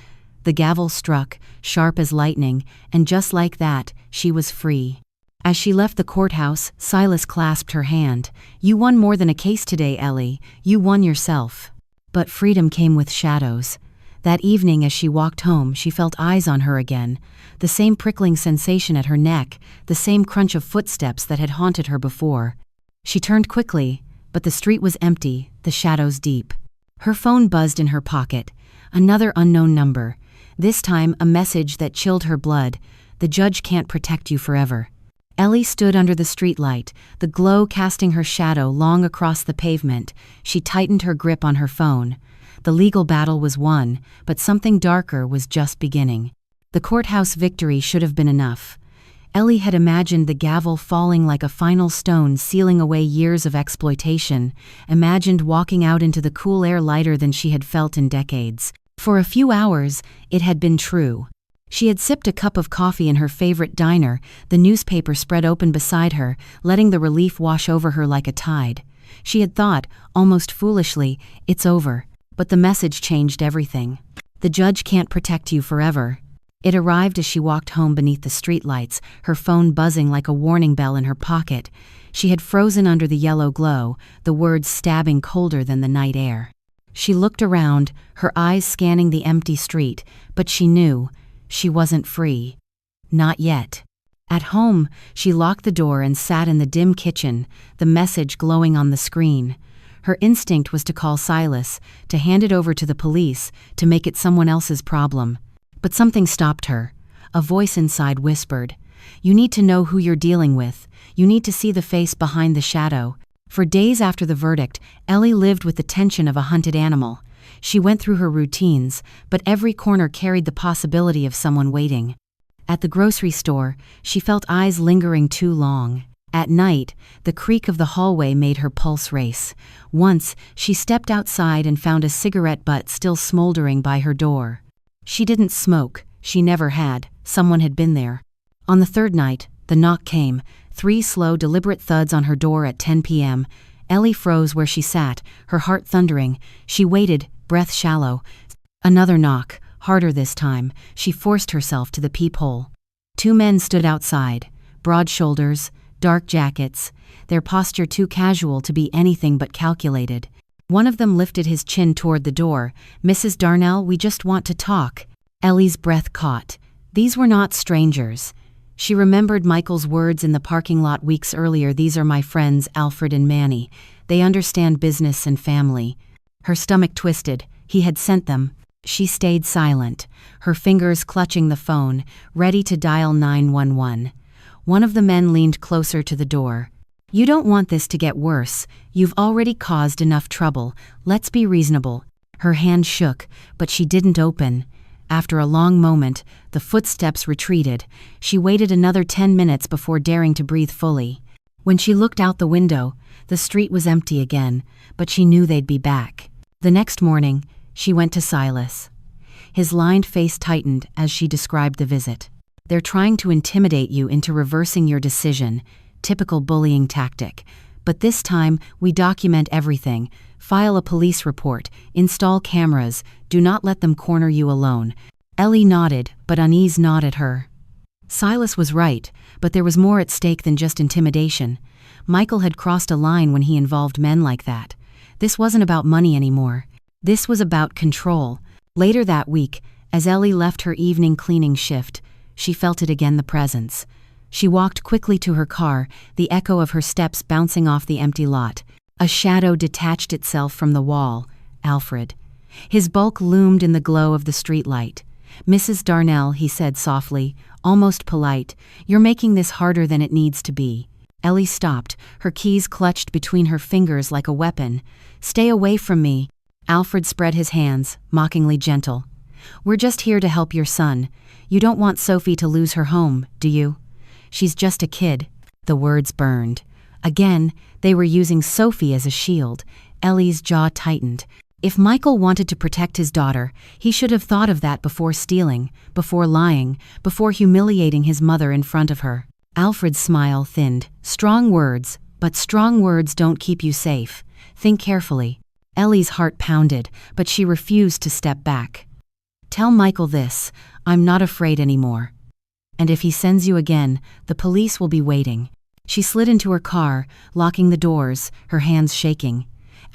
The gavel struck, sharp as lightning, and just like that, she was free. As she left the courthouse, Silas clasped her hand. "You won more than a case today, Ellie. You won yourself." But freedom came with shadows. That evening as she walked home, she felt eyes on her again. The same prickling sensation at her neck, the same crunch of footsteps that had haunted her before. She turned quickly, but the street was empty, the shadows deep. Her phone buzzed in her pocket. Another unknown number. This time a message that chilled her blood. "The judge can't protect you forever." Ellie stood under the streetlight, the glow casting her shadow long across the pavement. She tightened her grip on her phone. The legal battle was won, but something darker was just beginning. The courthouse victory should have been enough. Ellie had imagined the gavel falling like a final stone sealing away years of exploitation, imagined walking out into the cool air lighter than she had felt in decades. For a few hours, it had been true. She had sipped a cup of coffee in her favorite diner, the newspaper spread open beside her, letting the relief wash over her like a tide. She had thought, almost foolishly, "It's over." But the message changed everything. "The judge can't protect you forever." It arrived as she walked home beneath the streetlights, her phone buzzing like a warning bell in her pocket. She had frozen under the yellow glow, the words stabbing colder than the night air. She looked around, her eyes scanning the empty street, but she knew she wasn't free. Not yet. At home, she locked the door and sat in the dim kitchen, the message glowing on the screen. Her instinct was to call Silas, to hand it over to the police, to make it someone else's problem. But something stopped her. A voice inside whispered, "You need to know who you're dealing with. You need to see the face behind the shadow." For days after the verdict, Ellie lived with the tension of a hunted animal. She went through her routines, but every corner carried the possibility of someone waiting. At the grocery store, she felt eyes lingering too long. At night, the creak of the hallway made her pulse race. Once, she stepped outside and found a cigarette butt still smoldering by her door. She didn't smoke, she never had, someone had been there. On the third night, the knock came, 3 slow, deliberate thuds on her door at 10 p.m. Ellie froze where she sat, her heart thundering. She waited, breath shallow. Another knock, harder this time. She forced herself to the peephole. 2 men stood outside, broad shoulders, dark jackets, their posture too casual to be anything but calculated. One of them lifted his chin toward the door. "Mrs. Darnell, we just want to talk." Ellie's breath caught. These were not strangers. She remembered Michael's words in the parking lot weeks earlier. "These are my friends, Alfred and Manny. They understand business and family." Her stomach twisted. He had sent them. She stayed silent, her fingers clutching the phone, ready to dial 911. One of the men leaned closer to the door. "You don't want this to get worse. You've already caused enough trouble. Let's be reasonable." Her hand shook, but she didn't open. After a long moment, the footsteps retreated. She waited another 10 minutes before daring to breathe fully. When she looked out the window, the street was empty again, but she knew they'd be back. The next morning, she went to Silas. His lined face tightened as she described the visit. "They're trying to intimidate you into reversing your decision, typical bullying tactic. But this time, we document everything. File a police report, install cameras, do not let them corner you alone." Ellie nodded, but unease gnawed at her. Silas was right, but there was more at stake than just intimidation. Michael had crossed a line when he involved men like that. This wasn't about money anymore. This was about control. Later that week, as Ellie left her evening cleaning shift, she felt it again, the presence. She walked quickly to her car, the echo of her steps bouncing off the empty lot. A shadow detached itself from the wall. Alfred. His bulk loomed in the glow of the streetlight. "Mrs. Darnell," he said softly, almost polite, "you're making this harder than it needs to be." Ellie stopped, her keys clutched between her fingers like a weapon. "Stay away from me." Alfred spread his hands, mockingly gentle. "We're just here to help your son. You don't want Sophie to lose her home, do you? She's just a kid." The words burned. Again, they were using Sophie as a shield. Ellie's jaw tightened. If Michael wanted to protect his daughter, he should have thought of that before stealing, before lying, before humiliating his mother in front of her. Alfred's smile thinned. "Strong words, but strong words don't keep you safe. Think carefully." Ellie's heart pounded, but she refused to step back. "Tell Michael this, I'm not afraid anymore. And if he sends you again, the police will be waiting." She slid into her car, locking the doors, her hands shaking.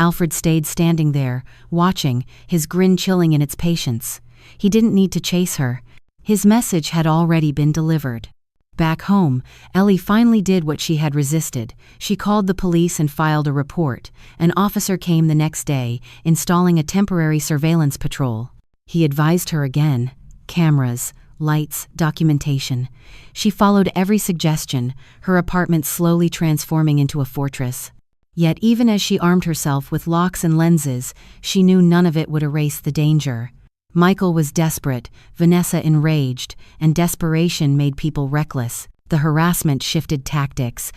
Alfred stayed standing there, watching, his grin chilling in its patience. He didn't need to chase her. His message had already been delivered. Back home, Ellie finally did what she had resisted. She called the police and filed a report. An officer came the next day, installing a temporary surveillance patrol. He advised her again. Cameras, lights, documentation. She followed every suggestion, her apartment slowly transforming into a fortress. Yet even as she armed herself with locks and lenses, she knew none of it would erase the danger. Michael was desperate, Vanessa enraged, and desperation made people reckless. The harassment shifted tactics.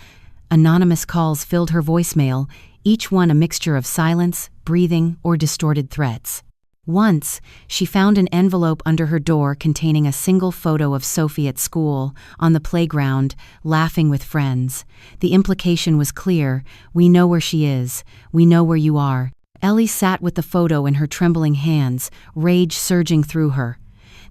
Anonymous calls filled her voicemail, each one a mixture of silence, breathing, or distorted threats. Once, she found an envelope under her door containing a single photo of Sophie at school, on the playground, laughing with friends. The implication was clear: "We know where she is. We know where you are." Ellie sat with the photo in her trembling hands, rage surging through her.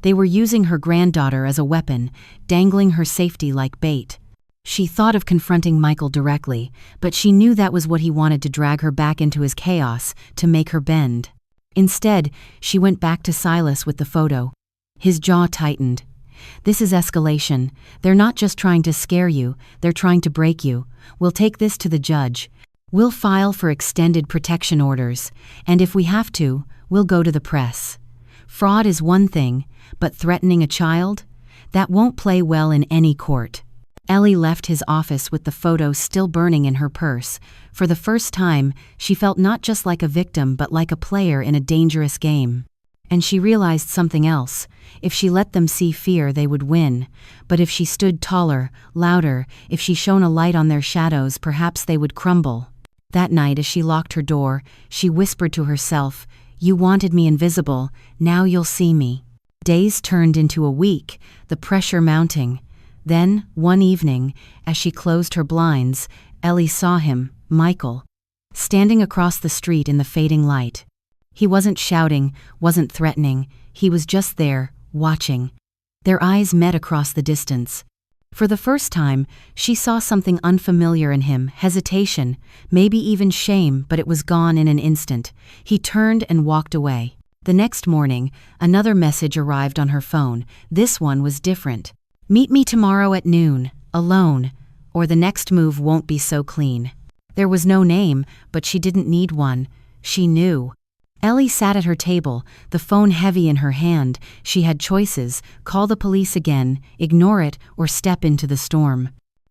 They were using her granddaughter as a weapon, dangling her safety like bait. She thought of confronting Michael directly, but she knew that was what he wanted to drag her back into his chaos, to make her bend. Instead, she went back to Silas with the photo. His jaw tightened. "This is escalation. They're not just trying to scare you, they're trying to break you. We'll take this to the judge. We'll file for extended protection orders, and if we have to, we'll go to the press. Fraud is one thing, but threatening a child? That won't play well in any court." Ellie left his office with the photo still burning in her purse. For the first time, she felt not just like a victim but like a player in a dangerous game. And she realized something else. If she let them see fear, they would win. But if she stood taller, louder, if she shone a light on their shadows, perhaps they would crumble. That night, as she locked her door, she whispered to herself, "You wanted me invisible, now you'll see me." Days turned into a week, the pressure mounting. Then, one evening, as she closed her blinds, Ellie saw him, Michael, standing across the street in the fading light. He wasn't shouting, wasn't threatening, he was just there, watching. Their eyes met across the distance. For the first time, she saw something unfamiliar in him, hesitation, maybe even shame, but it was gone in an instant. He turned and walked away. The next morning, another message arrived on her phone. This one was different. "Meet me tomorrow at noon, alone, or the next move won't be so clean." There was no name, but she didn't need one. She knew. Ellie sat at her table, the phone heavy in her hand. She had choices: call the police again, ignore it, or step into the storm.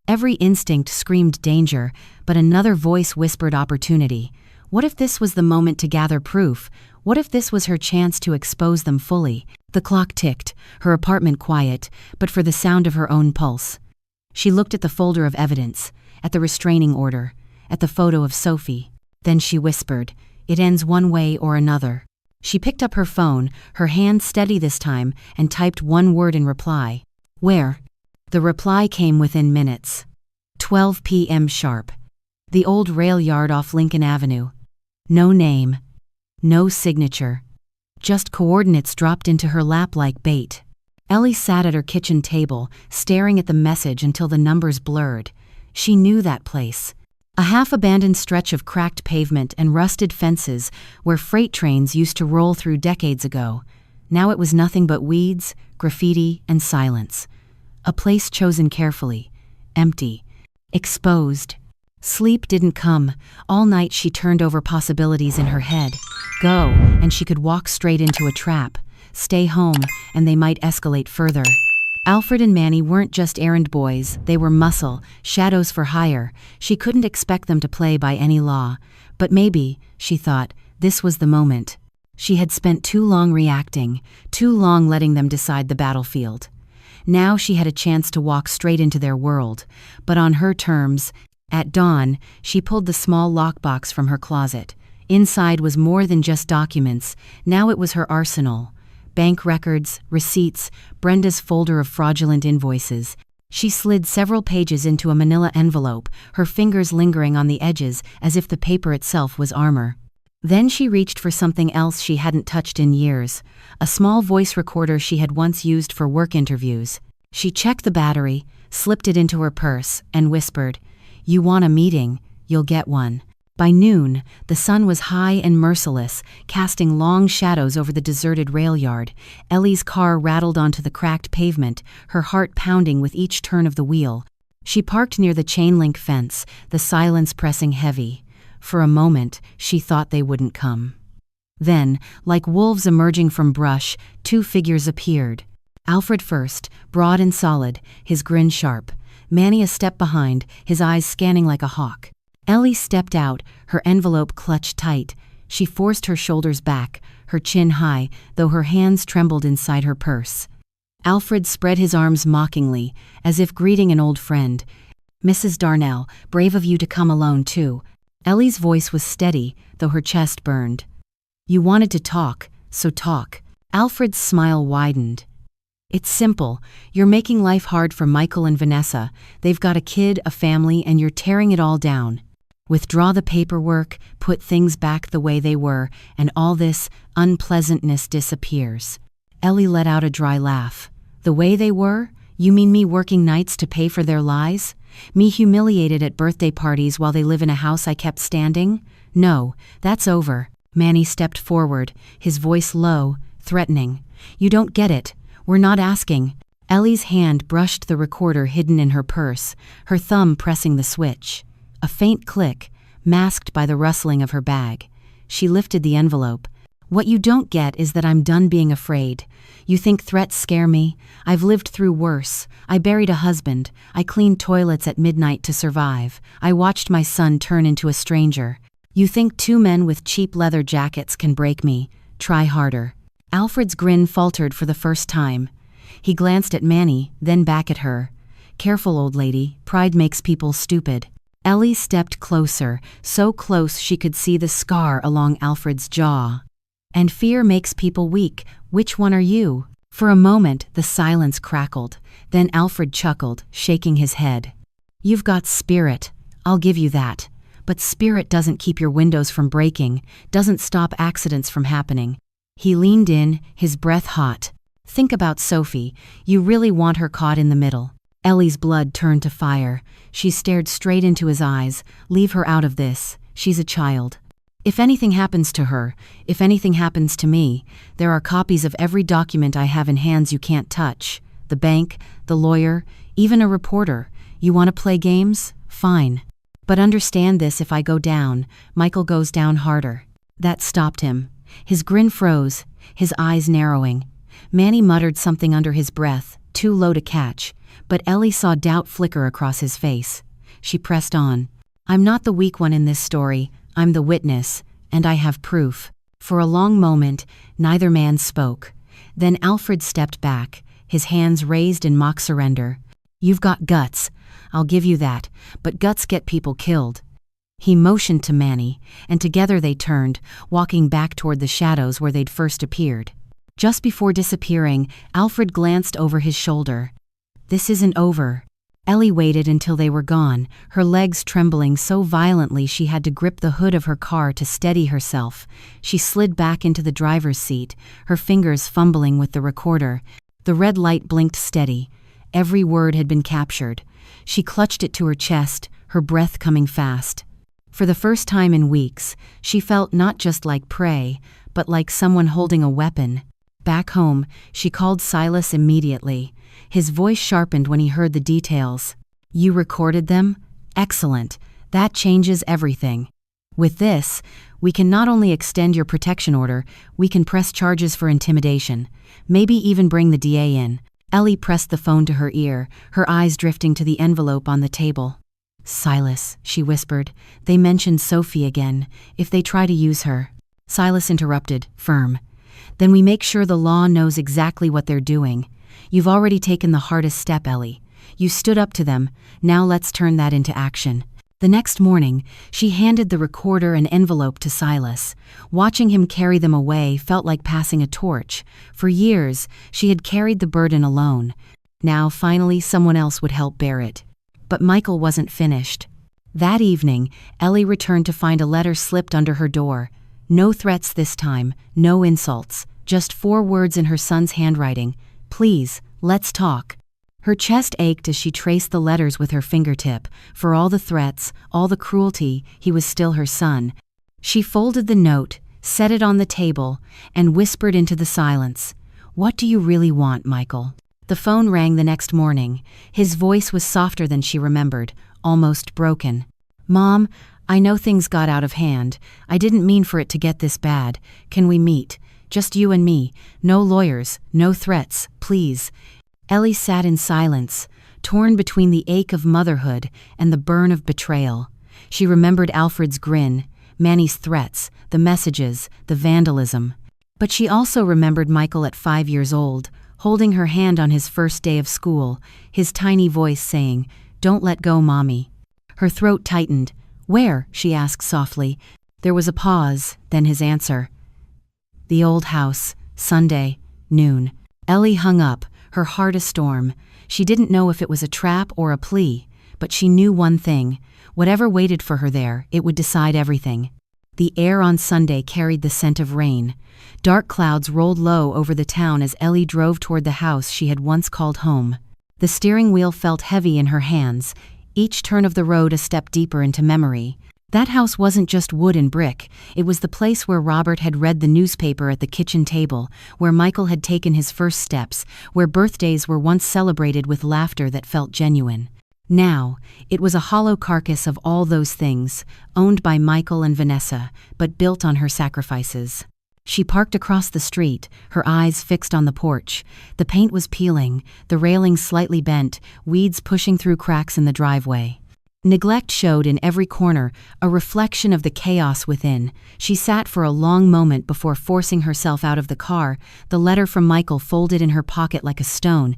Every instinct screamed danger, but another voice whispered opportunity. What if this was the moment to gather proof? What if this was her chance to expose them fully? The clock ticked, her apartment quiet, but for the sound of her own pulse. She looked at the folder of evidence, at the restraining order, at the photo of Sophie. Then she whispered, "It ends one way or another." She picked up her phone, her hand steady this time, and typed one word in reply. "Where?" The reply came within minutes. 12 p.m. sharp. The old rail yard off Lincoln Avenue. No name. No signature. Just coordinates dropped into her lap like bait. Ellie sat at her kitchen table, staring at the message until the numbers blurred. She knew that place. A half-abandoned stretch of cracked pavement and rusted fences where freight trains used to roll through decades ago. Now it was nothing but weeds, graffiti, and silence. A place chosen carefully. Empty. Exposed. Sleep didn't come. All night she turned over possibilities in her head. Go, and she could walk straight into a trap. Stay home, and they might escalate further. Alfred and Manny weren't just errand boys, they were muscle, shadows for hire. She couldn't expect them to play by any law. But maybe, she thought, this was the moment. She had spent too long reacting, too long letting them decide the battlefield. Now she had a chance to walk straight into their world, but on her terms. At dawn, she pulled the small lockbox from her closet. Inside was more than just documents. Now it was her arsenal. Bank records, receipts, Brenda's folder of fraudulent invoices. She slid several pages into a manila envelope, her fingers lingering on the edges as if the paper itself was armor. Then she reached for something else she hadn't touched in years, a small voice recorder she had once used for work interviews. She checked the battery, slipped it into her purse, and whispered, "You want a meeting, you'll get one." By noon, the sun was high and merciless, casting long shadows over the deserted rail yard. Ellie's car rattled onto the cracked pavement, her heart pounding with each turn of the wheel. She parked near the chain-link fence, the silence pressing heavy. For a moment, she thought they wouldn't come. Then, like wolves emerging from brush, two figures appeared. Alfred first, broad and solid, his grin sharp. Manny a step behind, his eyes scanning like a hawk. Ellie stepped out, her envelope clutched tight. She forced her shoulders back, her chin high, though her hands trembled inside her purse. Alfred spread his arms mockingly, as if greeting an old friend. "Mrs. Darnell, brave of you to come alone, too." Ellie's voice was steady, though her chest burned. "You wanted to talk, so talk." Alfred's smile widened. "It's simple. You're making life hard for Michael and Vanessa. They've got a kid, a family, and you're tearing it all down. Withdraw the paperwork, put things back the way they were, and all this unpleasantness disappears." Ellie let out a dry laugh. "The way they were? You mean me working nights to pay for their lies? Me humiliated at birthday parties while they live in a house I kept standing? No, that's over." Manny stepped forward, his voice low, threatening. "You don't get it. We're not asking." Ellie's hand brushed the recorder hidden in her purse, her thumb pressing the switch. A faint click, masked by the rustling of her bag. She lifted the envelope. "What you don't get is that I'm done being afraid. You think threats scare me? I've lived through worse. I buried a husband. I cleaned toilets at midnight to survive. I watched my son turn into a stranger. You think two men with cheap leather jackets can break me? Try harder." Alfred's grin faltered for the first time. He glanced at Manny, then back at her. "Careful, old lady. Pride makes people stupid." Ellie stepped closer, so close she could see the scar along Alfred's jaw. "And fear makes people weak. Which one are you?" For a moment, the silence crackled. Then Alfred chuckled, shaking his head. "You've got spirit. I'll give you that. But spirit doesn't keep your windows from breaking, doesn't stop accidents from happening." He leaned in, his breath hot. "Think about Sophie. You really want her caught in the middle." Ellie's blood turned to fire. She stared straight into his eyes. "Leave her out of this. She's a child. If anything happens to her, if anything happens to me, there are copies of every document I have in hands you can't touch. The bank, the lawyer, even a reporter. You want to play games? Fine. But understand this, if I go down, Michael goes down harder." That stopped him. His grin froze, his eyes narrowing. Manny muttered something under his breath, too low to catch, but Ellie saw doubt flicker across his face. She pressed on. "I'm not the weak one in this story. I'm the witness, and I have proof." For a long moment, neither man spoke. Then Alfred stepped back, his hands raised in mock surrender. "You've got guts. I'll give you that, but guts get people killed." He motioned to Manny, and together they turned, walking back toward the shadows where they'd first appeared. Just before disappearing, Alfred glanced over his shoulder. "This isn't over." Ellie waited until they were gone, her legs trembling so violently she had to grip the hood of her car to steady herself. She slid back into the driver's seat, her fingers fumbling with the recorder. The red light blinked steady. Every word had been captured. She clutched it to her chest, her breath coming fast. For the first time in weeks, she felt not just like prey, but like someone holding a weapon. Back home, she called Silas immediately. His voice sharpened when he heard the details. "You recorded them? Excellent. That changes everything. With this, we can not only extend your protection order, we can press charges for intimidation. Maybe even bring the DA in." Ellie pressed the phone to her ear, her eyes drifting to the envelope on the table. "Silas," she whispered, "they mentioned Sophie again. If they try to use her." Silas interrupted, firm. "Then we make sure the law knows exactly what they're doing. You've already taken the hardest step, Ellie. You stood up to them, now let's turn that into action." The next morning, she handed the recorder and envelope to Silas. Watching him carry them away felt like passing a torch. For years, she had carried the burden alone. Now, finally, someone else would help bear it. But Michael wasn't finished. That evening, Ellie returned to find a letter slipped under her door. No threats this time, no insults, just 4 words in her son's handwriting. "Please, let's talk." Her chest ached as she traced the letters with her fingertip. For all the threats, all the cruelty, he was still her son. She folded the note, set it on the table, and whispered into the silence, "What do you really want, Michael?" The phone rang the next morning. His voice was softer than she remembered, almost broken. "Mom, I know things got out of hand. I didn't mean for it to get this bad. Can we meet? Just you and me. No lawyers, no threats, please." Ellie sat in silence, torn between the ache of motherhood and the burn of betrayal. She remembered Alfred's grin, Manny's threats, the messages, the vandalism. But she also remembered Michael at 5 years old, holding her hand on his first day of school, his tiny voice saying, "Don't let go, Mommy." Her throat tightened. "Where?" she asked softly. There was a pause, then his answer. "The old house, Sunday, noon." Ellie hung up, her heart a storm. She didn't know if it was a trap or a plea, but she knew one thing. Whatever waited for her there, it would decide everything. The air on Sunday carried the scent of rain. Dark clouds rolled low over the town as Ellie drove toward the house she had once called home. The steering wheel felt heavy in her hands, each turn of the road a step deeper into memory. That house wasn't just wood and brick, it was the place where Robert had read the newspaper at the kitchen table, where Michael had taken his first steps, where birthdays were once celebrated with laughter that felt genuine. Now, it was a hollow carcass of all those things, owned by Michael and Vanessa, but built on her sacrifices. She parked across the street, her eyes fixed on the porch. The paint was peeling, the railing slightly bent, weeds pushing through cracks in the driveway. Neglect showed in every corner, a reflection of the chaos within. She sat for a long moment before forcing herself out of the car, the letter from Michael folded in her pocket like a stone.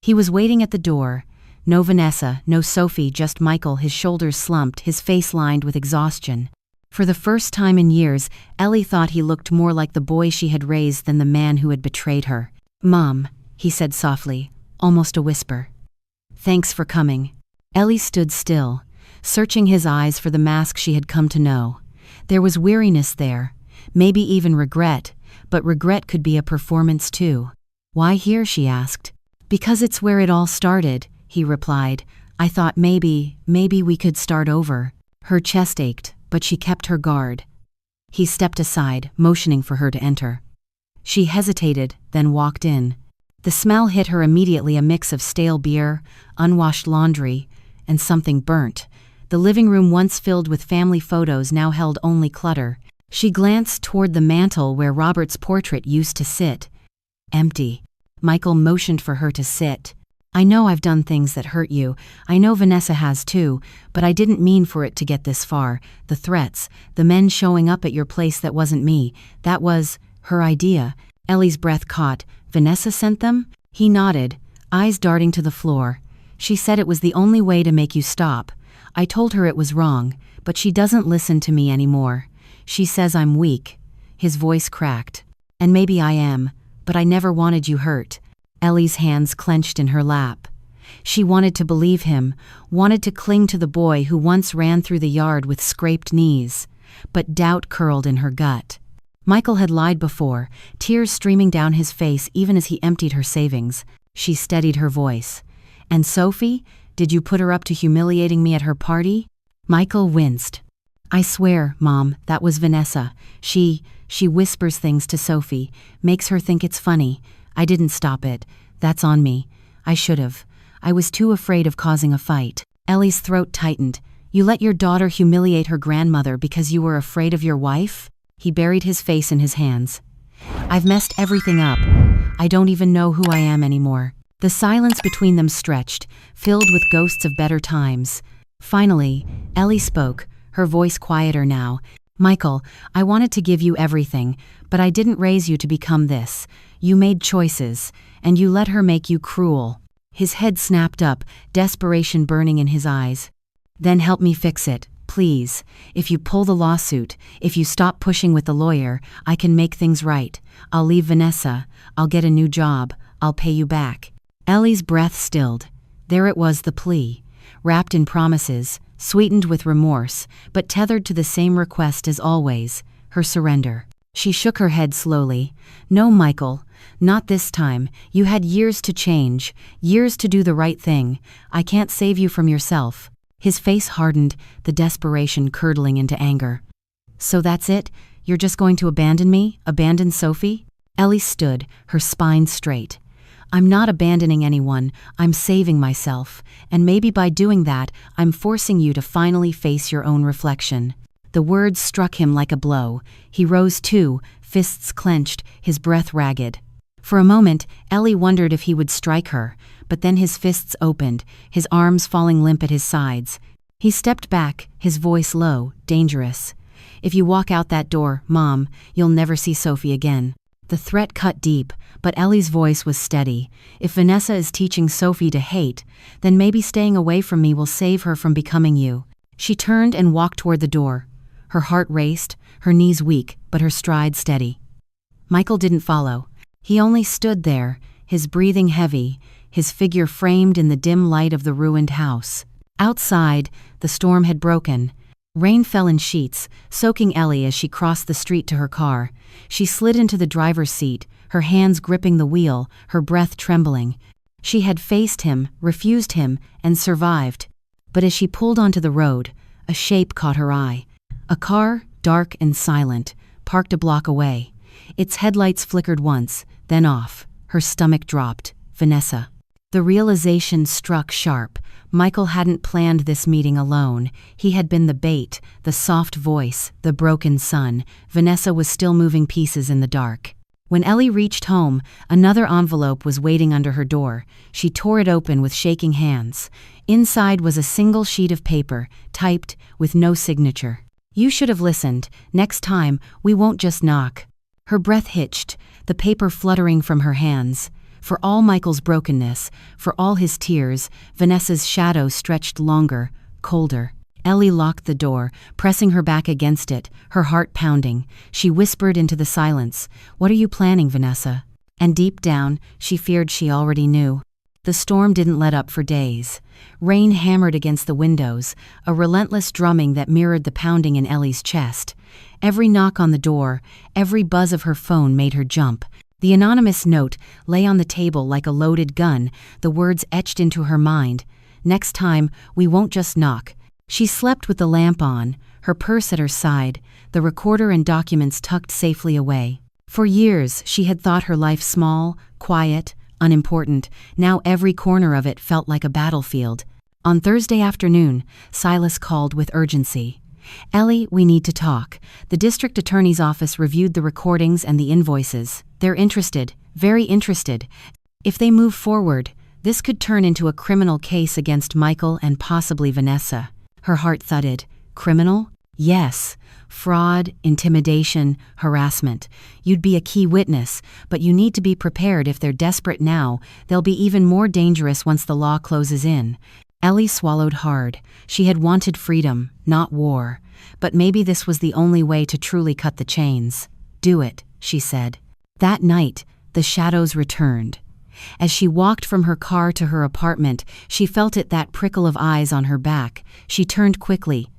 He was waiting at the door. No Vanessa, no Sophie, just Michael, his shoulders slumped, his face lined with exhaustion. For the first time in years, Ellie thought he looked more like the boy she had raised than the man who had betrayed her. "Mom," he said softly, almost a whisper. "Thanks for coming." Ellie stood still, searching his eyes for the mask she had come to know. There was weariness there, maybe even regret, but regret could be a performance too. "Why here?" she asked. "Because it's where it all started," he replied. "I thought maybe we could start over." Her chest ached, but she kept her guard. He stepped aside, motioning for her to enter. She hesitated, then walked in. The smell hit her immediately, a mix of stale beer, unwashed laundry, and something burnt. The living room, once filled with family photos, now held only clutter. She glanced toward the mantel where Robert's portrait used to sit. Empty. Michael motioned for her to sit. "I know I've done things that hurt you. I know Vanessa has too, but I didn't mean for it to get this far. The threats, the men showing up at your place, that wasn't me. That was her idea." Ellie's breath caught. "Vanessa sent them?" He nodded, eyes darting to the floor. "She said it was the only way to make you stop. I told her it was wrong, but she doesn't listen to me anymore. She says I'm weak." His voice cracked. "And maybe I am, but I never wanted you hurt." Ellie's hands clenched in her lap. She wanted to believe him, wanted to cling to the boy who once ran through the yard with scraped knees. But doubt curled in her gut. Michael had lied before, tears streaming down his face even as he emptied her savings. She steadied her voice. "And Sophie? Did you put her up to humiliating me at her party?" Michael winced. "I swear, Mom, that was Vanessa. She whispers things to Sophie, makes her think it's funny. I didn't stop it. That's on me. I should've. I was too afraid of causing a fight." Ellie's throat tightened. "You let your daughter humiliate her grandmother because you were afraid of your wife?" He buried his face in his hands. "I've messed everything up. I don't even know who I am anymore." The silence between them stretched, filled with ghosts of better times. Finally, Ellie spoke, her voice quieter now. "Michael, I wanted to give you everything, but I didn't raise you to become this. You made choices, and you let her make you cruel." His head snapped up, desperation burning in his eyes. "Then help me fix it, please. If you pull the lawsuit, if you stop pushing with the lawyer, I can make things right. I'll leave Vanessa, I'll get a new job, I'll pay you back." Ellie's breath stilled. There it was, the plea, wrapped in promises, sweetened with remorse, but tethered to the same request as always, her surrender. She shook her head slowly. "No, Michael, not this time. You had years to change, years to do the right thing. I can't save you from yourself." His face hardened, the desperation curdling into anger. "So that's it? You're just going to abandon me? Abandon Sophie?" Ellie stood, her spine straight. "I'm not abandoning anyone, I'm saving myself, and maybe by doing that, I'm forcing you to finally face your own reflection." The words struck him like a blow. He rose too, fists clenched, his breath ragged. For a moment, Ellie wondered if he would strike her, but then his fists opened, his arms falling limp at his sides. He stepped back, his voice low, dangerous. "If you walk out that door, Mom, you'll never see Sophie again." The threat cut deep, but Ellie's voice was steady. "If Vanessa is teaching Sophie to hate, then maybe staying away from me will save her from becoming you." She turned and walked toward the door. Her heart raced, her knees weak, but her stride steady. Michael didn't follow. He only stood there, his breathing heavy, his figure framed in the dim light of the ruined house. Outside, the storm had broken. Rain fell in sheets, soaking Ellie as she crossed the street to her car. She slid into the driver's seat, her hands gripping the wheel, her breath trembling. She had faced him, refused him, and survived. But as she pulled onto the road, a shape caught her eye. A car, dark and silent, parked a block away. Its headlights flickered once, then off. Her stomach dropped. Vanessa. The realization struck sharp. Michael hadn't planned this meeting alone. He had been the bait, the soft voice, the broken son. Vanessa was still moving pieces in the dark. When Ellie reached home, another envelope was waiting under her door. She tore it open with shaking hands. Inside was a single sheet of paper, typed, with no signature. "You should have listened. Next time, we won't just knock." Her breath hitched, the paper fluttering from her hands. For all Michael's brokenness, for all his tears, Vanessa's shadow stretched longer, colder. Ellie locked the door, pressing her back against it, her heart pounding. She whispered into the silence, "What are you planning, Vanessa?" And deep down, she feared she already knew. The storm didn't let up for days. Rain hammered against the windows, a relentless drumming that mirrored the pounding in Ellie's chest. Every knock on the door, every buzz of her phone made her jump. The anonymous note lay on the table like a loaded gun, the words etched into her mind. "Next time, we won't just knock." She slept with the lamp on, her purse at her side, the recorder and documents tucked safely away. For years, she had thought her life small, quiet, unimportant. Now every corner of it felt like a battlefield. On Thursday afternoon, Silas called with urgency. "Ellie, we need to talk." The district attorney's office reviewed the recordings and the invoices. "They're interested, very interested. If they move forward, this could turn into a criminal case against Michael and possibly Vanessa." Her heart thudded. Criminal? Yes. Fraud, intimidation, harassment. You'd be a key witness, but you need to be prepared. If they're desperate now, they'll be even more dangerous once the law closes in. Ellie swallowed hard. She had wanted freedom, not war. But maybe this was the only way to truly cut the chains. "Do it," she said. That night, the shadows returned. As she walked from her car to her apartment, she felt that prickle of eyes on her back. She turned quickly.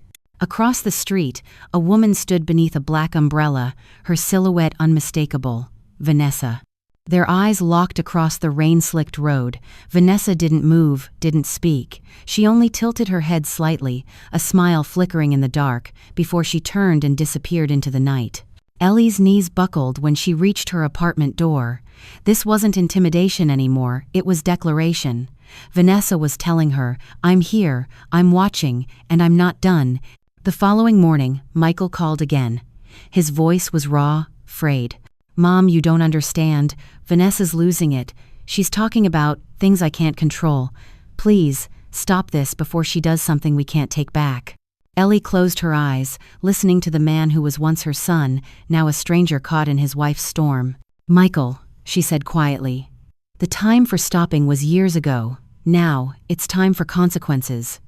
Across the street, a woman stood beneath a black umbrella, her silhouette unmistakable. Vanessa. Their eyes locked across the rain-slicked road. Vanessa didn't move, didn't speak. She only tilted her head slightly, a smile flickering in the dark, before she turned and disappeared into the night. Ellie's knees buckled when she reached her apartment door. This wasn't intimidation anymore, it was declaration. Vanessa was telling her, "I'm here, I'm watching, and I'm not done." The following morning, Michael called again. His voice was raw, frayed. "Mom, you don't understand. Vanessa's losing it. She's talking about things I can't control. Please, stop this before she does something we can't take back." Ellie closed her eyes, listening to the man who was once her son, now a stranger caught in his wife's storm. "Michael," she said quietly, "the time for stopping was years ago. Now, it's time for consequences."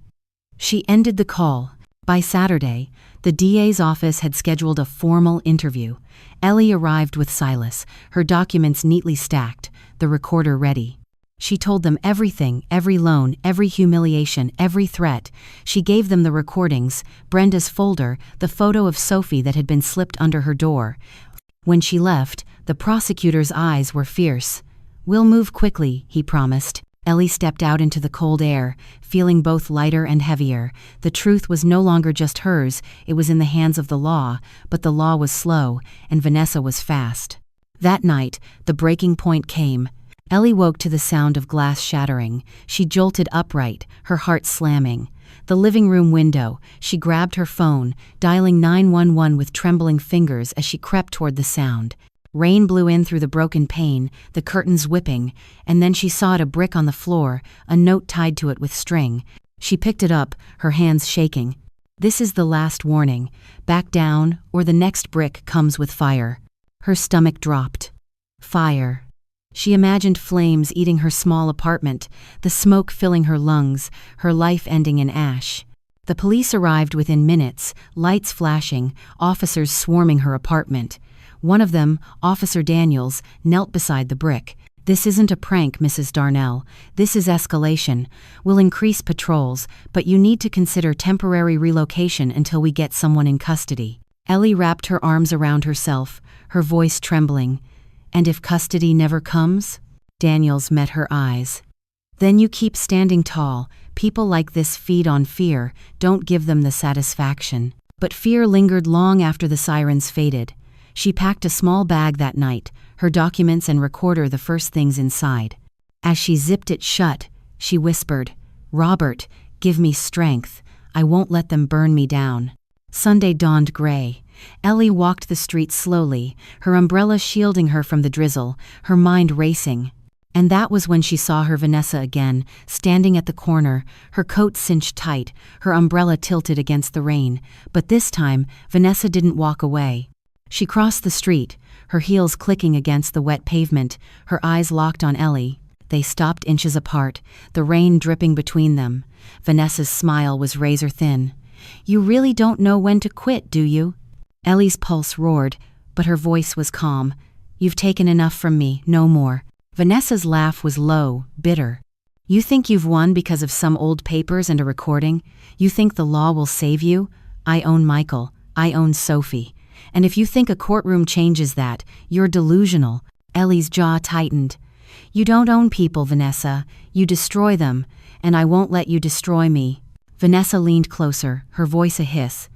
She ended the call. By Saturday, the DA's office had scheduled a formal interview. Ellie arrived with Silas, her documents neatly stacked, the recorder ready. She told them everything, every loan, every humiliation, every threat. She gave them the recordings, Brenda's folder, the photo of Sophie that had been slipped under her door. When she left, the prosecutor's eyes were fierce. "We'll move quickly," he promised. Ellie stepped out into the cold air, feeling both lighter and heavier. The truth was no longer just hers, it was in the hands of the law, but the law was slow, and Vanessa was fast. That night, the breaking point came. Ellie woke to the sound of glass shattering. She jolted upright, her heart slamming. The living room window, she grabbed her phone, dialing 911 with trembling fingers as she crept toward the sound. Rain blew in through the broken pane, the curtains whipping, and then she saw a brick on the floor, a note tied to it with string. She picked it up, her hands shaking. "This is the last warning. Back down, or the next brick comes with fire." Her stomach dropped. Fire. She imagined flames eating her small apartment, the smoke filling her lungs, her life ending in ash. The police arrived within minutes, lights flashing, officers swarming her apartment. One of them, Officer Daniels, knelt beside the brick. "This isn't a prank, Mrs. Darnell. This is escalation. We'll increase patrols, but you need to consider temporary relocation until we get someone in custody." Ellie wrapped her arms around herself, her voice trembling. "And if custody never comes?" Daniels met her eyes. "Then you keep standing tall. People like this feed on fear, don't give them the satisfaction." But fear lingered long after the sirens faded. She packed a small bag that night, her documents and recorder the first things inside. As she zipped it shut, she whispered, "Robert, give me strength. I won't let them burn me down." Sunday dawned gray. Ellie walked the street slowly, her umbrella shielding her from the drizzle, her mind racing. And that was when she saw her Vanessa again, standing at the corner, her coat cinched tight, her umbrella tilted against the rain. But this time, Vanessa didn't walk away. She crossed the street, her heels clicking against the wet pavement, her eyes locked on Ellie. They stopped inches apart, the rain dripping between them. Vanessa's smile was razor thin. "You really don't know when to quit, do you?" Ellie's pulse roared, but her voice was calm. "You've taken enough from me, no more." Vanessa's laugh was low, bitter. "You think you've won because of some old papers and a recording? You think the law will save you? I own Michael. I own Sophie. And if you think a courtroom changes that, you're delusional." Ellie's jaw tightened. "You don't own people, Vanessa. You destroy them, and I won't let you destroy me." Vanessa leaned closer, her voice a hiss.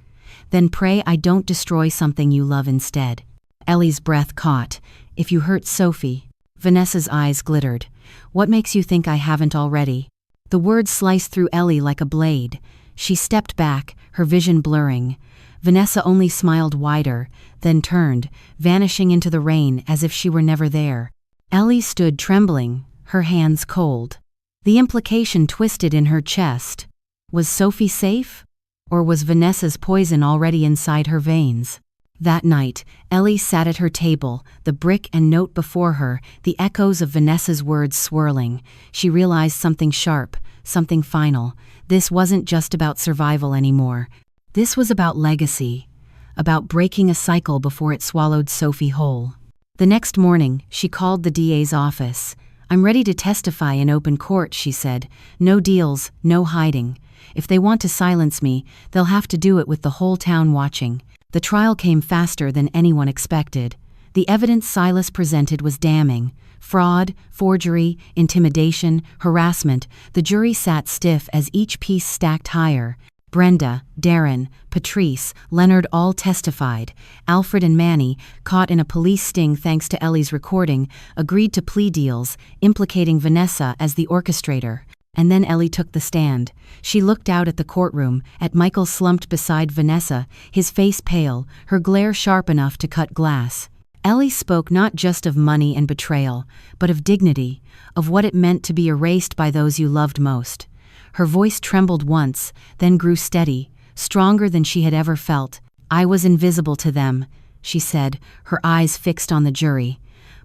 "Then pray I don't destroy something you love instead." Ellie's breath caught. "If you hurt Sophie." Vanessa's eyes glittered. "What makes you think I haven't already?" The words sliced through Ellie like a blade. She stepped back, her vision blurring. Vanessa only smiled wider, then turned, vanishing into the rain as if she were never there. Ellie stood trembling, her hands cold. The implication twisted in her chest. Was Sophie safe? Or was Vanessa's poison already inside her veins? That night, Ellie sat at her table, the brick and note before her, the echoes of Vanessa's words swirling. She realized something sharp, something final. This wasn't just about survival anymore. This was about legacy, about breaking a cycle before it swallowed Sophie whole. The next morning, she called the DA's office. "I'm ready to testify in open court," she said. "No deals, no hiding." If they want to silence me, they'll have to do it with the whole town watching. The trial came faster than anyone expected. The evidence Silas presented was damning. Fraud, forgery, intimidation, harassment. The jury sat stiff as each piece stacked higher. Brenda, Darren, Patrice, Leonard all testified. Alfred and Manny, caught in a police sting thanks to Ellie's recording, agreed to plea deals, implicating Vanessa as the orchestrator. And then Ellie took the stand. She looked out at the courtroom, at Michael slumped beside Vanessa, his face pale, her glare sharp enough to cut glass. Ellie spoke not just of money and betrayal, but of dignity, of what it meant to be erased by those you loved most. Her voice trembled once, then grew steady, stronger than she had ever felt. "I was invisible to them," she said, her eyes fixed on the jury.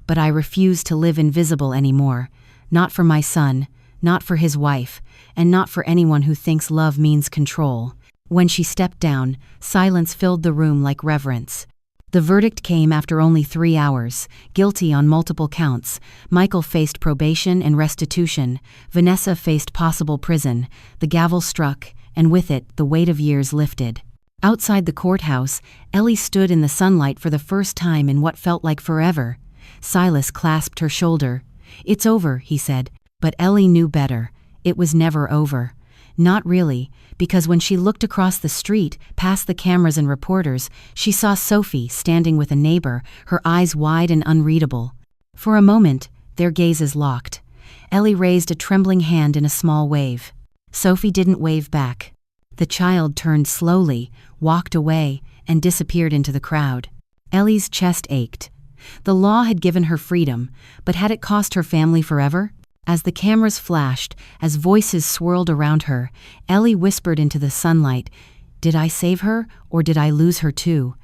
"But I refuse to live invisible anymore. Not for my son, not for his wife, and not for anyone who thinks love means control." When she stepped down, silence filled the room like reverence. The verdict came after only 3 hours, guilty on multiple counts. Michael faced probation and restitution. Vanessa faced possible prison. The gavel struck, and with it, the weight of years lifted. Outside the courthouse, Ellie stood in the sunlight for the first time in what felt like forever. Silas clasped her shoulder. "It's over," he said. But Ellie knew better. It was never over. Not really, because when she looked across the street, past the cameras and reporters, she saw Sophie standing with a neighbor, her eyes wide and unreadable. For a moment, their gazes locked. Ellie raised a trembling hand in a small wave. Sophie didn't wave back. The child turned slowly, walked away, and disappeared into the crowd. Ellie's chest ached. The law had given her freedom, but had it cost her family forever? As the cameras flashed, as voices swirled around her, Ellie whispered into the sunlight, "Did I save her, or did I lose her too?"